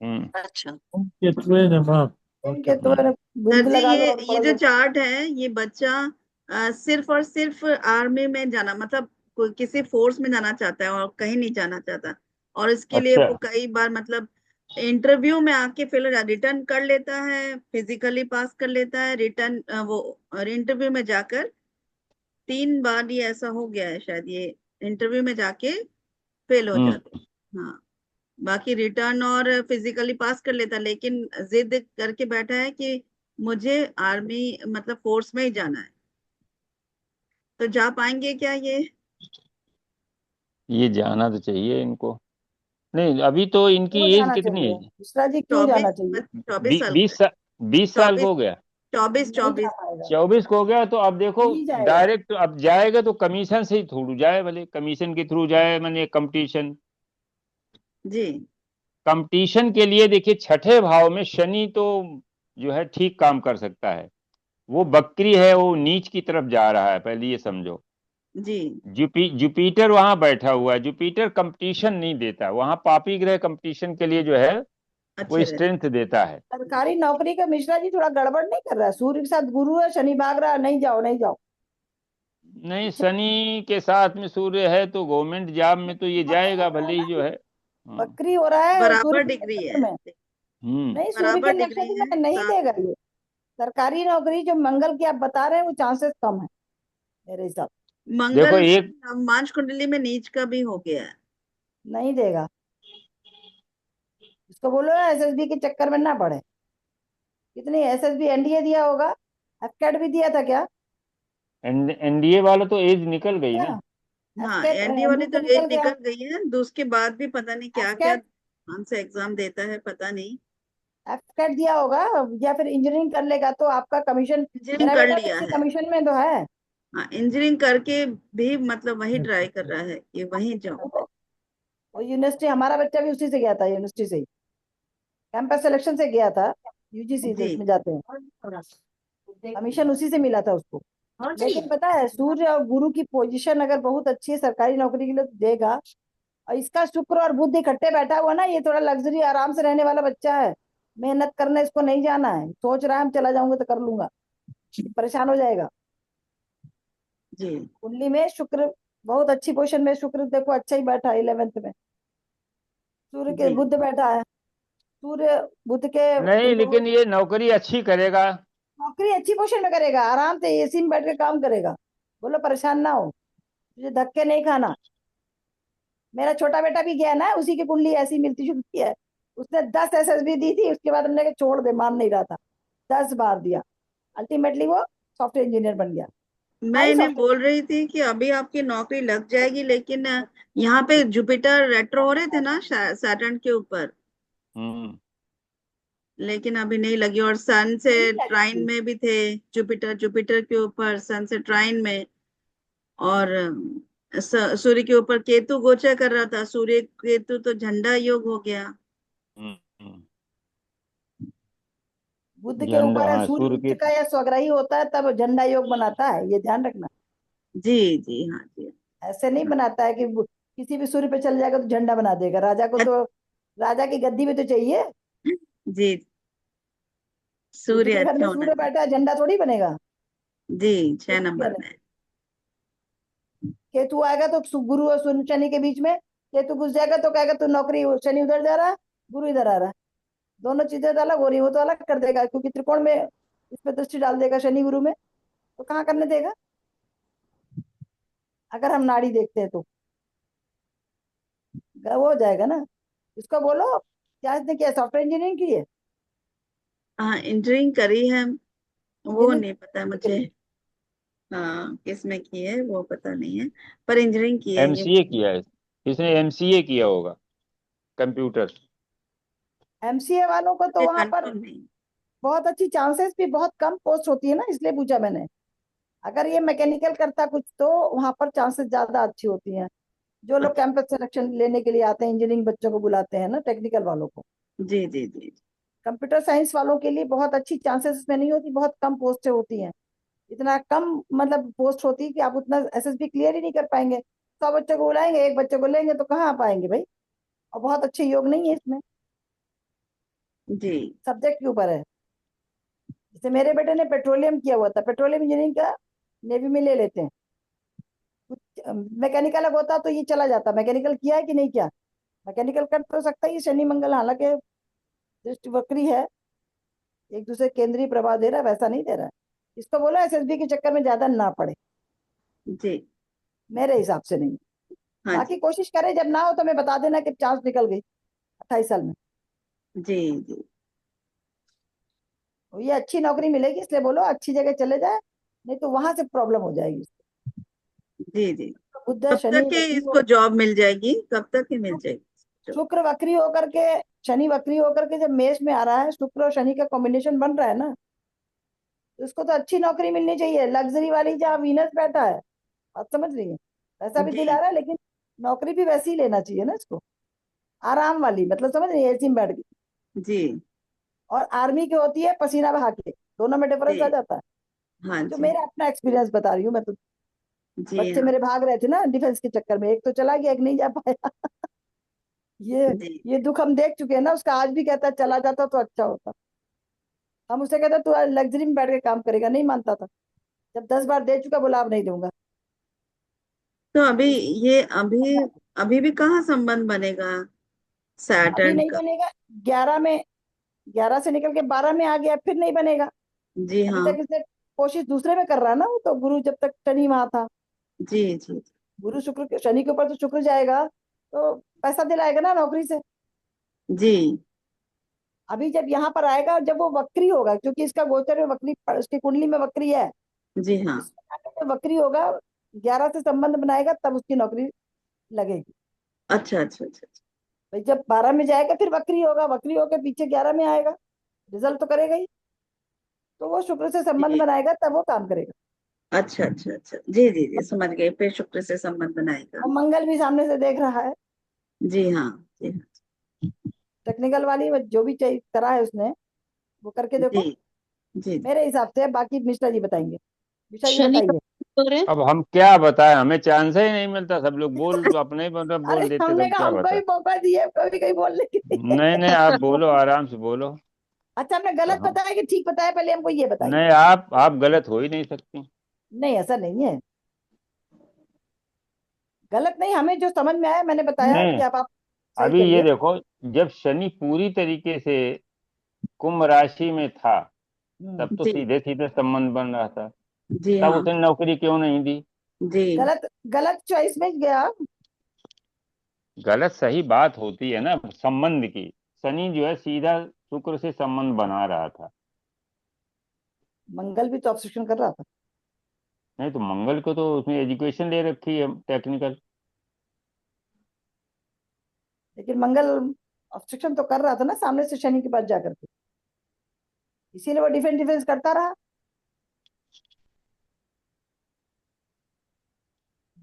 हम्म अच्छा। केतुए नमः। ओम ओके। केतु हम्म। सर बिंद जी लगा लो ये और ये पढ़ जो लो। चार्ट है, ये बच्चा सिर्फ और सिर्फ आर्मी में जाना, मतलब कोई किसी फोर्स में जाना चाहता है और कहीं नहीं जाना चाहता, और इसके लिए अच्छा। वो कई बार मतलब इंटरव्यू में आके फिर रिटर्न कर लेता है, फिजिकली पास कर लेता है, रिटर्न वो इंटरव्यू में जाकर 3 बार ये ऐसा हो गया है शायद, ये इंटरव्यू में जाके फेल हो हम्म। जाते हैं। हाँ, बाकी रिटर्न और फिजिकली पास कर लेता, लेकिन जिद करके बैठा है कि मुझे आर्मी मतलब फोर्स में ही जाना है। तो जा पाएंगे क्या ये जाना तो चाहिए इनको। नहीं अभी तो इनकी क्यों एज जाना कितनी चाहिए है? मिश्रा जी, क्यों चौबीस जाना चाहिए? 24 साल का 20 है। साल, 20 साल को 24 हो गया, 24 नहीं जा 24। पाएगा, 24 को हो गया, तो अब देखो नहीं जाएगा। डायरेक्ट अब जाएगा तो कमीशन से ही थ्रू जाए, भले कमीशन के थ्रू जाए, मैंने कंपटीशन। जी कंपटीशन के लिए देखिए छठे भाव में शनि तो जो है ठीक काम कर सकता है, वो बकरी है, वो नीच की तरफ जा रहा है, पहले ये समझो। जी जुपिटर वहां बैठा हुआ है, जुपिटर कंपटीशन नहीं देता, वहां पापी ग्रह कंपटीशन के लिए जो है वो अच्छे रहते स्ट्रेंथ देता है। सरकारी नौकरी का मिश्रा जी थोड़ा गड़बड़ नहीं कर रहा है? सूर्य के साथ गुरु है, शनि भाग रहा है, नहीं जाओ नहीं जाओ। नहीं, शनि के साथ में सूर्य है तो गवर्नमेंट जॉब में तो ये जाएगा भले ही जो है। हाँ। बकरी हो रहा है सूर्य बराबर के डिग्री नक्षत्र है, में। नहीं, सूर्य बराबर के डिग्री नक्षत्र है में नहीं साथ। देगा ये। सरकारी नौकरी जो मंगल की आप बता रहे हैं वो चांसेस कम है मेरे हिसाब से। देखो मंगल एक मांच कुंडली में नीच का भी हो गया है। नहीं देगा। इसको बोलो एसएसबी के चक्कर में ना पड़े। कितनी एसएसबी एनडीए दिया होगा, एफकेट भी दिया था क्या? एनडीए वाला तो एज निकल गई क्या ना। हाँ, एफकेट एनडी वाली तो तो एज निकल गया। निकल गई है, तो उसके बाद भी पता नहीं क्या क्या एफकेट कौन सा एग्जाम देता है, पता नहीं। एफकेट दिया होगा, या फिर इंजीनियरिंग कर लेगा तो आपका कमिशन। इंजीनियरिंग मेरा कर बेटा तो लिया इसी है। कमीशन में तो है। हाँ, इंजीनियरिंग करके भी मतलब वही ट्राई कर रहा है कि वही जॉब। वो यूनिवर्सिटी, हमारा बच्चा भी उसी से गया था, यूनिवर्सिटी से ही कैंपस सिलेक्शन से गया था। यूजीसी जी में जाते हैं, कमीशन उसी से मिला था उसको। लेकिन पता है सूर्य और गुरु की पोजीशन अगर बहुत अच्छी है सरकारी नौकरी के लिए तो देगा। और इसका शुक्र और बुध इकट्ठे बैठा हुआ ना, ये थोड़ा लग्जरी आराम से रहने वाला बच्चा है। मेहनत करने इसको नहीं जाना है, सोच रहा है हम चला जाऊंगा तो कर लूंगा, परेशान हो जाएगा। जी कुंडली में शुक्र बहुत अच्छी पोजीशन में, शुक्र देखो अच्छा ही बैठा है 11th में। सूर्य के जी बुध बैठा है, सूर्य बुध के नहीं, लेकिन ये नौकरी अच्छी करेगा। नौकरी अच्छी पोजीशन में करेगा, आराम से एसी में बैठ के काम करेगा। बोलो परेशान ना हो, तुझे धक्के नहीं खाना। मेरा छोटा बेटा भी गया ना, उसी की कुंडली ऐसी मिलती जुलती है। उसने 10 एसएसबी दी थी, उसके बाद हमने कहा छोड़ दे, मान नहीं रहा था। 10 बार दिया, अल्टीमेटली वो सॉफ्टवेयर इंजीनियर बन गया। मैं हाई इन्हें सॉफ्टवेयर। बोल रही थी कि अभी आपकी नौकरी लग जाएगी, लेकिन यहाँ पे जुपिटर रेट्रो हो रहे थे ना सैटर्न के ऊपर, हम्म। लेकिन अभी नहीं लगी। और सन से नहीं ट्राइन लगेगी। में भी थे, जुपिटर जुपिटर के ऊपर सन से ट्राइन में। और सूर्य के ऊपर केतु गोचर कर रहा था, सूर्य केतु तो झंडा योग हो गया। हम्म, हम्म। बुध के झंडा, ऊपर है हाँ, सूर्य सूर्य उच्च के। का या स्वग्रही होता है तब झंडा योग बनाता है, ये ध्यान रखना। जी जी हाँ जी ऐसे नहीं हाँ। बनाता है कि किसी भी सूर्य पे चल जाएगा तो झंडा बना देगा। राजा को तो, राजा की गद्दी भी तो चाहिए। जी, बुध सूर्य के घर में अच्छा होना सूर्य चाहिए। बैठा है, झंडा थोड़ी बनेगा। जी, ये 6 नंबर कहना में। है। केतु आएगा तो गुरु और शनि के बीच में केतु घुस जाएगा तो कहेगा तू नौकरी, शनि उधर जा रहा है, गुरु इधर आ रहा है, दोनों चीजें तो अलग हो रही है। वो तो अलग कर देगा क्योंकि त्रिकोण में इस पे दृष्टि डाल देगा शनि गुरु में, तो कहाँ करने देगा अगर हम नाड़ी देखते हैं तो। वो हो जाएगा ना। इसको बोलो क्या इसने किया, सॉफ्टवेयर इंजीनियरिंग की है? हाँ, इंजीनियरिंग करी है, वो इंजीनियरिंग नहीं पता मुझे। हाँ, किस में की है वो पता नहीं है, पर इंजीनियरिंग की है ये। एमसीए किया है, इसने एमसीए किया होगा, कंप्यूटर। एमसीए वालों को तो मुझे वहां पर कंफर्म नहीं। बहुत अच्छी चांसेस भी बहुत कम पोस्ट होती है ना, इसलिए पूछा मैंने। अगर ये मैकेनिकल करता कुछ तो वहां पर चांसेस ज्यादा अच्छी होती हैं। जो लोग अच्छा, कैंपस सिलेक्शन लेने के लिए आते हैं, इंजीनियरिंग बच्चों को बुलाते हैं ना, टेक्निकल वालों को। जी जी जी। कंप्यूटर साइंस वालों के लिए बहुत अच्छी चांसेस इसमें नहीं होती, बहुत कम पोस्टें होती हैं। इतना कम मतलब पोस्ट होती है कि आप उतना एसएसबी क्लियर ही नहीं कर पाएंगे। 100 बच्चों को बुलाएंगे, एक बच्चे को लेंगे तो कहाँ आ पाएंगे भाई। और बहुत अच्छे योग नहीं है इसमें, जी सब्जेक्ट के ऊपर है। जैसे मेरे बेटे ने पेट्रोलियम किया हुआ था, पेट्रोलियम इंजीनियरिंग का नेवी में ले लेते हैं। कुछ मैकेनिकल अगर होता तो ये चला जाता। मैकेनिकल किया है कि नहीं किया? मैकेनिकल कर तो सकता है, ये शनि मंगल हालांकि दृष्टि वक्री है, एक दूसरे केंद्रीय प्रभाव दे रहा है, वैसा नहीं दे रहा है। इसको बोलो एसएसबी के चक्कर में ज्यादा ना पड़े, जी मेरे हिसाब से नहीं। हाँ बाकी जी कोशिश करे, जब ना हो तो मैं बता देना कि चांस निकल गई 28 साल में। जी जी ये अच्छी नौकरी मिलेगी इसलिए बोलो अच्छी जगह चले जाए, नहीं तो वहां से प्रॉब्लम हो जाएगी। जी जी। बुध कब शनि तक के वक्री इसको जॉब मिल जाएगी, कब तक ही मिल जाएगी जॉब? शुक्र वक्री होकर के, शनि वक्री होकर के जब मेष में आ रहा है, शुक्र और शनि का कॉम्बिनेशन बन रहा है ना, तो इसको तो अच्छी नौकरी मिलनी चाहिए, लग्जरी वाली जहाँ वीनस बैठा है। आप समझ रही है, पैसा भी दिला जी रहा है लेकिन नौकरी भी वैसी ही लेना चाहिए ना इसको, आराम वाली, मतलब समझ रही है, एसी में बैठ के। जी और आर्मी की होती है पसीना बहा के, दोनों में डिफरेंस आ जी जाता है। हाँ जो जी मेरा अपना एक्सपीरियंस बता रही हूँ मैं तो। जी बच्चे हाँ मेरे भाग रहे थे ना डिफेंस के चक्कर में, एक तो चला गया, एक नहीं जा पाया। ये जी ये दुख हम देख चुके हैं ना। उसका आज भी कहता है चला जाता तो अच्छा होता। हम उससे कहते तू लग्जरी में बैठ के काम करेगा, नहीं मानता था। जब 10 बार दे चुका, बोला अब नहीं दूंगा। तो अभी ये अभी भी कहाँ संबंध बनेगा अभी सैटर्न नहीं का? बनेगा। 11 में, 11 से निकल के 12 में आ गया, फिर नहीं बनेगा। जी अभी हाँ। तक इसने कोशिश दूसरे में कर रहा है ना। वो तो गुरु जब तक शनि वहां था, जी जी गुरु शुक्र शनि के ऊपर तो शुक्र जाएगा, तो पैसा दिलाएगा ना नौकरी से। जी अभी जब यहाँ पर आएगा, जब वो वक्री होगा, क्योंकि इसका गोचर में वक्री, उसकी कुंडली में वक्री है, जी हाँ। इसमें जाकर जब वक्री होगा, 11 से संबंध बनाएगा, तब उसकी नौकरी लगेगी। अच्छा अच्छा अच्छा अच्छा। भाई जब 12 में जाएगा, फिर वक्री होगा, वक्री होकर पीछे 11 में आएगा, रिजल्ट तो करेगा ही। तो वो शुक्र से संबंध जी बनाएगा, तब वो काम करेगा। अच्छा अच्छा अच्छा, जी जी जी, समझ गए। फिर शुक्र से संबंध बनाएगा। और मंगल भी सामने से देख रहा है। जी हाँ। जी हाँ। टेक्निकल वाली वो जो भी चाहिए करा है उसने, वो करके जी देखो जी जी। मेरे हिसाब से। बाकी मिश्रा जी बताएंगे। मिश्रा जी शनि का बताइए। बोल रहे हैं? अब हम क्या बताएं, हमें चांस ही नहीं मिलता। सब लोग बोल अपने ही मतलब अरे बोल देते, हमने तब कहा क्या हमको भी बताएं। मौका दिए कभी कहीं बोलने के लिए। नहीं नहीं, आप बोलो, आराम से बोलो। अच्छा, हमने गलत हाँ। बताया कि ठीक बताया, पहले हमको ये बताइए। नहीं, आप गलत हो ही नहीं सकती। नहीं, ऐसा नहीं है। गलत नहीं, हमें जो समझ में आया मैंने बताया नहीं, कि आप सही अभी ये करिए। देखो, जब शनि पूरी तरीके से कुंभ राशि में था, हम्म, तब तो जी सीधे सीधे संबंध बन रहा था। जी तब हाँ। उसने नौकरी क्यों नहीं दी? जी गलत गलत चॉइस में गया। गलत सही बात होती है ना संबंध की। शनि जो है सीधा शुक्र से संबंध बना रहा था। मंगल भी तो ऑब्स्ट्रक्शन कर रहा था। नहीं तो मंगल को तो उसने एजुकेशन ले रखी है, टेक्निकल। लेकिन मंगल ऑब्स्ट्रक्शन तो कर रहा था ना सामने से शनि के पास जाकर के, इसीलिए वो डिफेंस डिफेंस करता रहा।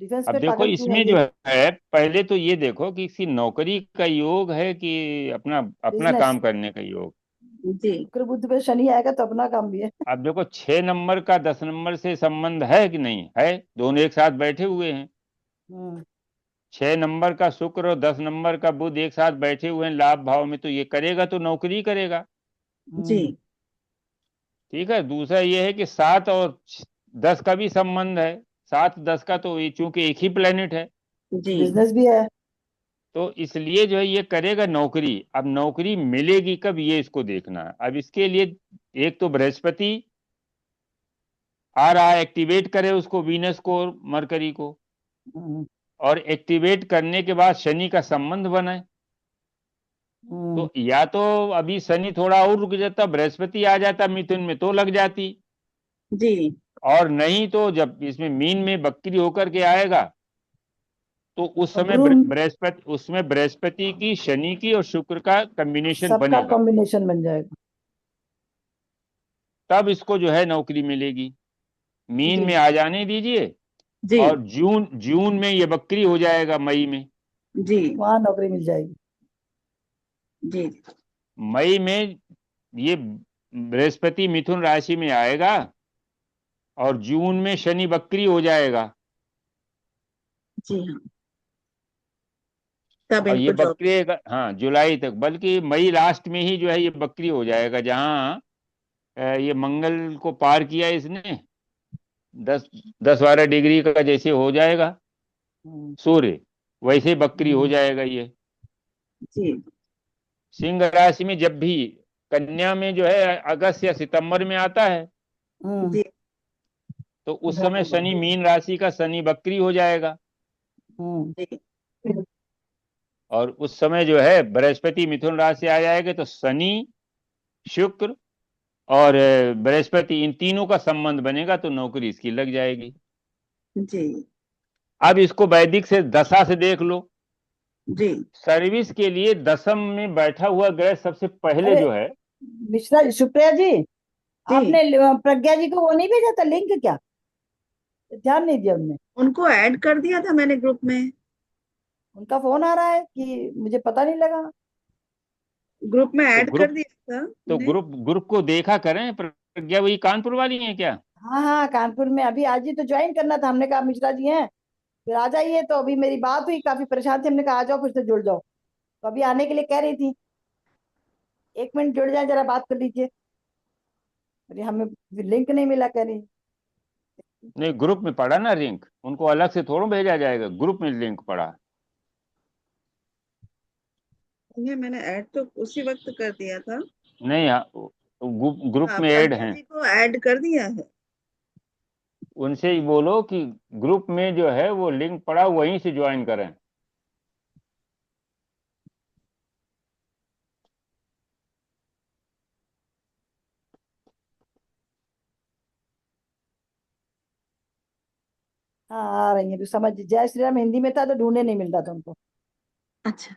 डिफेंस अब पे देखो, पागल क्यों है इसमें ये? जो है, पहले तो ये देखो कि किसी नौकरी का योग है कि अपना अपना बिजनेस। काम करने का योग। जी शुक्र बुध पे शनि आएगा तो अपना काम भी है। अब देखो, 6 नंबर का 10 नंबर से संबंध है कि नहीं है? दोनों एक साथ बैठे हुए हैं। हम्म 6 नंबर का शुक्र और 10 नंबर का बुध एक साथ बैठे हुए हैं लाभ भाव में, तो ये करेगा तो नौकरी करेगा। जी हम्म ठीक है। दूसरा ये है कि 7 और 10 का भी संबंध है। 7 10 का तो ये चूंकि एक ही प्लेनेट है, जी बिजनेस भी है। तो इसलिए जो है ये करेगा नौकरी। अब नौकरी मिलेगी कब, ये इसको देखना है। अब इसके लिए एक तो बृहस्पति आ रहा है, एक्टिवेट करे उसको, वीनस को और मरकरी को। हम्म और एक्टिवेट करने के बाद शनि का संबंध बने। हम्म तो या तो अभी शनि थोड़ा और रुक जाता, बृहस्पति आ जाता मिथुन में, तो लग जाती। जी और नहीं तो जब इसमें मीन में वक्री होकर के आएगा, तो उस और समय गुरु बृहस्पति, उसमें बृहस्पति की, शनि की और शुक्र का कॉम्बिनेशन सबका बनेगा। कॉम्बिनेशन बन जाएगा। तब इसको जो है नौकरी मिलेगी। मीन जी में आ जाने दीजिए। जी और जून जून में ये वक्री हो जाएगा, मई में। जी वहां नौकरी मिल जाएगी। जी मई में ये बृहस्पति मिथुन राशि में आएगा, और जून में शनि वक्री हो जाएगा। जी हाँ। तब और ये इनको जॉब। वक्री, हाँ, जुलाई तक, बल्कि मई लास्ट में ही जो है ये वक्री हो जाएगा। जहाँ ये मंगल को पार किया इसने, 10 10 12 डिग्री का जैसे हो जाएगा हम्म सूर्य, वैसे बकरी हो हम्म जाएगा ये। जी सिंह राशि में जब भी, कन्या में जो है अगस्त या सितंबर में आता है, हम्म जी तो उस समय शनि मीन राशि का शनि बकरी हो जाएगा। हम्म जी और उस समय जो है बृहस्पति मिथुन राशि आ जाएगा, तो शनि, शुक्र और बृहस्पति, इन तीनों का संबंध बनेगा, तो नौकरी इसकी लग जाएगी। जी अब इसको वैदिक से दशा से देख लो। जी सर्विस के लिए दशम में बैठा हुआ ग्रह सबसे पहले अरे जो है, मिश्रा जी, सुप्रिया जी, जी। आपने प्रज्ञा जी को वो नहीं भेजा था लिंक क्या? ध्यान नहीं दिया उनने। उनको ऐड कर दिया था मैंने ग्रुप में। उनका फोन आ रहा है कि मुझे पता नहीं लगा। ग्रुप में तो ऐड कर ग्रुप दिया था तो उन्हें। ग्रुप को देखा करें। प्रज्ञा वही कानपुर वाली है क्या? हाँ हाँ, कानपुर में अभी आज ही तो ज्वाइन करना था। हमने कहा मिश्रा जी हैं, फिर आ जाइए। तो अभी मेरी बात हुई, काफी परेशान थे, हमने कहा आ जाओ फिर से जुड़ जाओ। तो अभी आने के लिए कह रही थी, 1 मिनट जुड़ जाए, जरा बात कर लीजिए। अरे हमें लिंक नहीं मिला, कह रही। नहीं, ग्रुप में पड़ा ना लिंक, उनको अलग से थोड़ा भेजा जाएगा, ग्रुप में लिंक पड़ा। उन्हें मैंने ऐड तो उसी वक्त कर दिया था। नहीं, ग्रुप हाँ, में ऐड प्रज्ञा हैं। जी को ऐड कर दिया है। उनसे ही बोलो कि ग्रुप में जो है वो लिंक पड़ा, वहीं से ज्वाइन करें। हाँ आ रही है, तो समझ, जय श्री राम हिंदी में था तो ढूंढने नहीं मिलता था उनको। अच्छा।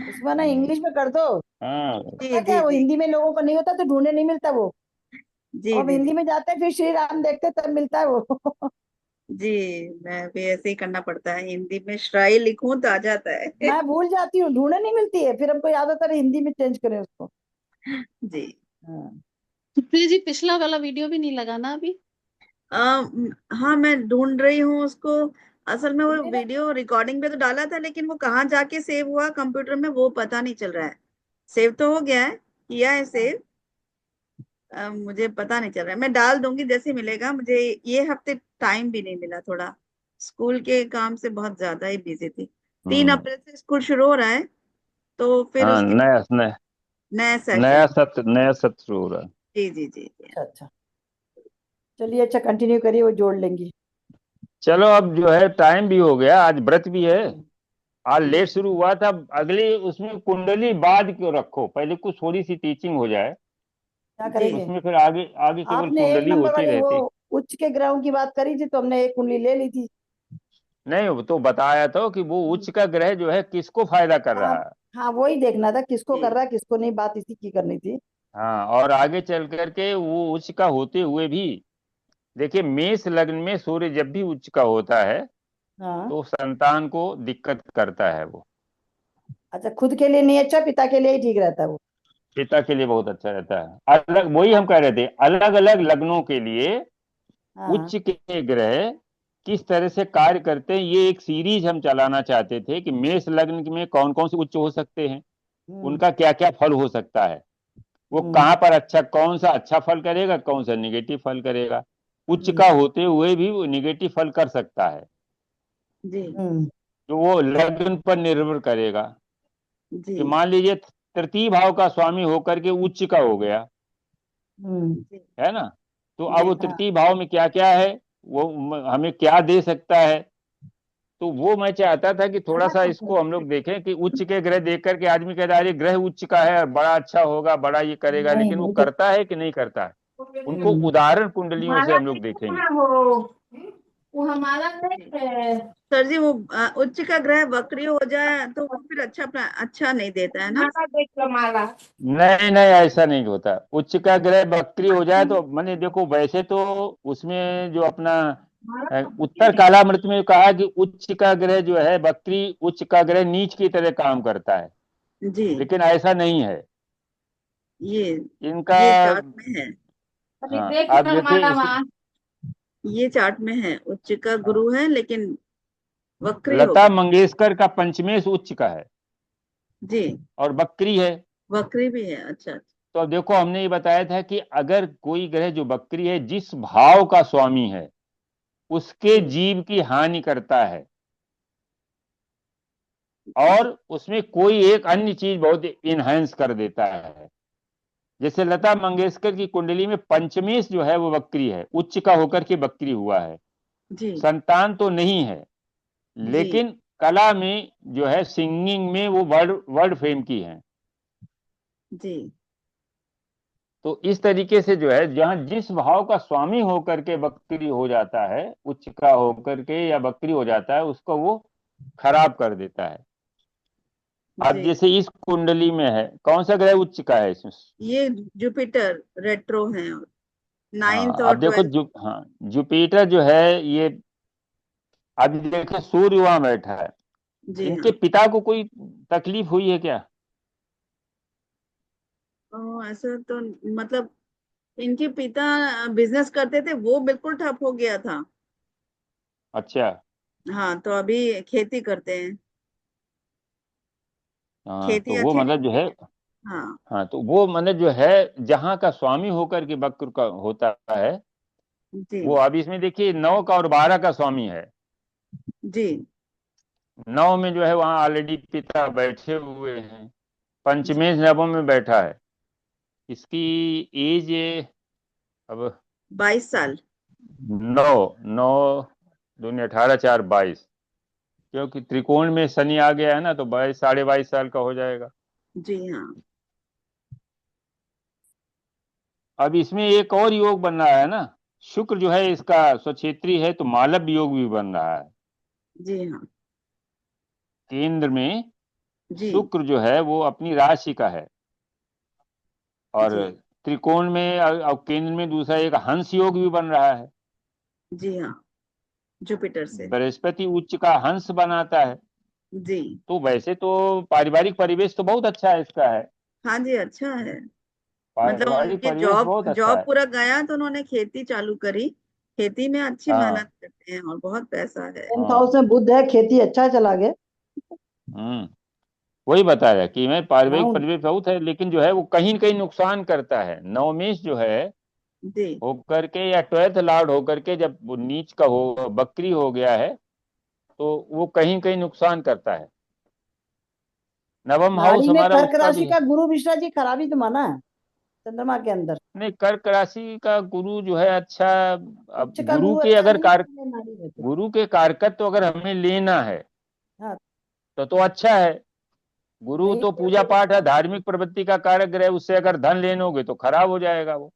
उसमें ना इंग्लिश में कर दो। हाँ, जी पता क्या जी है, वो जी हिंदी में लोगों को नहीं होता तो ढूंढने नहीं मिलता वो। जी और जी हिंदी जी में जाते हैं फिर श्री राम देखते तब मिलता है वो। जी। मैं भी ऐसे ही करना पड़ता है, हिंदी में श्राई लिखूं तो आ जाता है। मैं भूल जाती हूँ, ढूंढने नहीं मिलती है, फिर हमको याद आता है हिंदी में चेंज करें उसको। जी। हाँ सुप्रिया जी, पिछला वाला वीडियो भी नहीं लगा ना अभी? हाँ, मैं ढूंढ रही हूँ उसको। असल में वो सुनिए ना, वीडियो रिकॉर्डिंग पे तो डाला था, लेकिन वो कहाँ जाके सेव हुआ कंप्यूटर में वो पता नहीं चल रहा है। सेव तो हो गया है, किया है सेव। मुझे पता नहीं चल रहा है। मैं डाल दूंगी जैसे मिलेगा मुझे। ये हफ्ते टाइम भी नहीं मिला, थोड़ा स्कूल के काम से बहुत ज्यादा ही बिजी थी। 3 अप्रैल से स्कूल शुरू हो रहा है, तो फिर हाँ, उसके नया नया नया नया सेशन। सत्र, नया सत्र हो रहा है। जी जी जी जी। अच्छा अच्छा, चलिए अच्छा कंटिन्यू करिए, वो जोड़ लेंगी। चलो, अब जो है टाइम भी हो गया, आज व्रत भी है। आज लेट शुरू हुआ था, अगली उसमें कुंडली बाद क्यों रखो, पहले कुछ थोड़ी सी टीचिंग हो जाए, क्या जी करेंगे? उसमें फिर आगे आगे केवल आपने एक कुंडली नंबर होती वाली वो रहती। उच्च के ग्रहों की बात करी थी तो हमने एक कुंडली ले ली थी। नहीं, वो तो बताया था कि वो उच्च का ग्रह जो है किसको फायदा कर हाँ रहा है। हाँ, वही देखना था किसको कर जी रहा है किसको नहीं, बात इसी की करनी थी। हाँ, और आगे चल करके वो उच्च का होते हुए भी, देखिए मेष लग्न में सूर्य जब भी उच्च का होता है हाँ तो संतान को दिक्कत करता है वो। अच्छा, खुद के लिए नहीं अच्छा, पिता के लिए ही ठीक रहता है वो। पिता के लिए बहुत अच्छा रहता है। अलग, वही हम कह रहे थे, अलग अलग लग्नों के लिए हाँ उच्च के ग्रह किस तरह से कार्य करते हैं, ये एक सीरीज हम चलाना चाहते थे कि मेष लग्न में कौन कौन से उच्च हो सकते हैं, हम्म उनका क्या क्या फल हो सकता है, वो हम्म कहाँ पर अच्छा, कौन सा अच्छा फल करेगा, कौन सा निगेटिव फल करेगा। उच्च हम्म का होते हुए भी वो निगेटिव फल कर सकता है, जी हम्म तो वो लग्न पर निर्भर करेगा। जी कि मान लीजिए तृतीय भाव का स्वामी होकर के उच्च का हो गया, हम्म जी है ना, तो अब जी वो हाँ तृतीय भाव में क्या क्या है, वो हमें क्या दे सकता है। तो वो मैं चाहता था कि थोड़ा सा इसको हम लोग देखें कि उच्च के ग्रह देख करके आदमी कहता है अरे ग्रह उच्च का है, बड़ा अच्छा होगा, बड़ा ये करेगा, नहीं लेकिन वो नहीं तो करता है कि नहीं करता है। उनको हम्म उदाहरण कुंडलियों से हम लोग देखेंगे। वो हमारा जी। सर जी, वो उच्च का ग्रह वक्री हो जाए तो वो फिर अच्छा नहीं देता है ना। नहीं नहीं, ऐसा नहीं होता। उच्च का ग्रह वक्री हो जाए तो मैंने देखो, वैसे तो उसमें जो अपना उत्तर कालामृत में कहा कि उच्च का ग्रह जो है वक्री, उच्च का ग्रह नीच की तरह काम करता है, जी। लेकिन ऐसा नहीं है ये इनका। ये चार्ट में है। हाँ, आप देखिए ये चार्ट में है, उच्च का गुरु है लेकिन वक्री हो लता गया। मंगेशकर का पंचमेश उच्च का है जी, और वक्री है। वक्री भी है। अच्छा अच्छा। तो अब देखो, हमने ये बताया था कि अगर कोई ग्रह जो वक्री है जिस भाव का स्वामी है उसके जी जीव की हानि करता है, और उसमें कोई एक अन्य चीज बहुत इनहेंस कर देता है। जैसे लता मंगेशकर की कुंडली में पंचमेश जो है वो वक्री है, उच्च का होकर के वक्री हुआ है। जी संतान तो नहीं है, जी लेकिन कला में जो है, सिंगिंग में वो वर्ल्ड वर्ल्ड फेम की है। जी तो इस तरीके से जो है, जहां जिस भाव का स्वामी होकर के वक्री हो जाता है, उच्च का होकर के या वक्री हो जाता है, उसको वो खराब कर देता है। अब जी। जैसे इस कुंडली में है, कौन सा ग्रह उच्च का है इसमें? ये जुपिटर रेट्रो है, हाँ, 9th और अब देखो 12th। हाँ, जुपिटर जो है ये, अब देखो सूर्य वहां बैठा है। जी इनके हाँ। पिता को कोई तकलीफ हुई है क्या? ऐसा तो मतलब इनके पिता बिजनेस करते थे, वो बिल्कुल ठप हो गया था। अच्छा। हाँ, तो अभी खेती करते हैं। हाँ, खेती तो वो अच्छी मतलब जो है, हाँ हाँ, तो वो मतलब जो है जहाँ का स्वामी होकर के वक्र का होता है, जी वो अभी इसमें देखिए 9 का और 12 का स्वामी है। जी 9 में जो है वहाँ ऑलरेडी पिता बैठे हुए हैं, पंचमेश नवम में बैठा है। इसकी एज अब 22 साल 9 दूनी 18 4 22, क्योंकि त्रिकोण में शनि आ गया है ना, तो 22 22.5 साल का हो जाएगा। जी हाँ अब इसमें एक और योग बन रहा है ना, शुक्र जो है इसका स्वक्षेत्री है, तो मालव योग भी बन रहा है। जी हाँ केंद्र में जी शुक्र जो है वो अपनी राशि का है, और जी त्रिकोण में और केंद्र में दूसरा एक हंस योग भी बन रहा है। जी हाँ जुपिटर से बृहस्पति उच्च का हंस बनाता है। जी तो वैसे तो पारिवारिक परिवेश तो बहुत अच्छा है इसका है, हाँ जी अच्छा है। मतलब पारिवारिक उनके परिवेश जॉब बहुत अच्छा जॉब है। पूरा गया तो उन्होंने खेती चालू करी। खेती में अच्छी हाँ मेहनत करते हैं और बहुत पैसा है। 10th हाँ, हाउस में बुध है, खेती अच्छा चला गया। वही बताया कि मैं हाँ पारिवारिक परिवेश बहुत है, लेकिन जो है वो कहीं न कहीं नुकसान करता है। नवमेश जो है जी होकर के या 12th लॉर्ड होकर के जब वो नीच का हो, बकरी हो गया है, तो वो कहीं कहीं नुकसान करता है। नवम हाउस नाड़ी में हमारा कर्क उसका भी राशि है। का गुरु मिश्रा जी खराबी तो माना है चंद्रमा के अंदर। नहीं, कर्क राशि का गुरु जो है अच्छा, अब उच्च का गुरु गुरु के अच्छा अगर नहीं है नाड़ी में तो। गुरु के कारकत्व अगर हमें लेना है हाँ तो अच्छा है। गुरु नहीं तो लिया पूजा तो पाठ है, नुकसान है। धार्मिक प्रवृत्ति का कारक ग्रह, उससे अगर धन लेनोगे तो खराब हो जाएगा वो।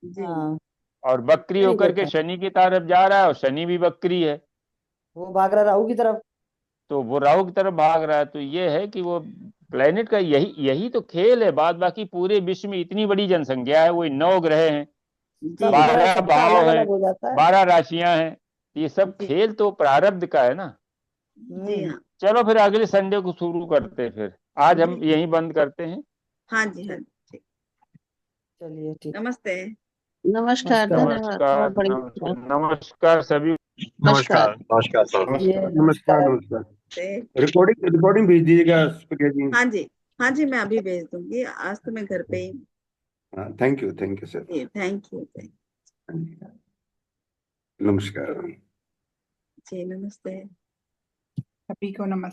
जी हाँ और बकरी नहीं होकर के देता, शनि की तरफ जा रहा है, और शनि भी बकरी है, वो भाग रहा राहु की तरफ। तो वो राहु की तरफ भाग रहा है। तो ये है कि वो प्लेनेट का यही यही तो खेल है। बाद बाकी पूरे विश्व में इतनी बड़ी जनसंख्या है, वही 9 ग्रह हैं, जी सब ग्रह 12 सबका भाव अलग हैं, अलग हो जाता है। 12 राशियां हैं। ये सब जी खेल तो प्रारब्ध का है ना। जी हाँ चलो फिर अगले संडे को शुरू करते हैं, फिर आज हम जी यहीं बंद करते हैं। हाँ जी हाँ जी ठीक। चलिए ठीक। नमस्ते। नमस्कार, नमस्कार। धन्यवाद, बहुत नमस्कार, बढ़िया। नमस्कार सभी। नमस्कार। नमस्कार सर। ये नमस्कार नमस्कार। नमस्कार। नमस्ते। रिकॉर्डिंग रिकॉर्डिंग भेज दीजिएगा प्रिया जी। हाँ जी मैं अभी भेज दूंगी। आज तो मैं घर पे ही। हाँ, थैंक यू सर। जी थैंक यू। नमस्कार। जी नमस्ते। सभी को नमस्कार।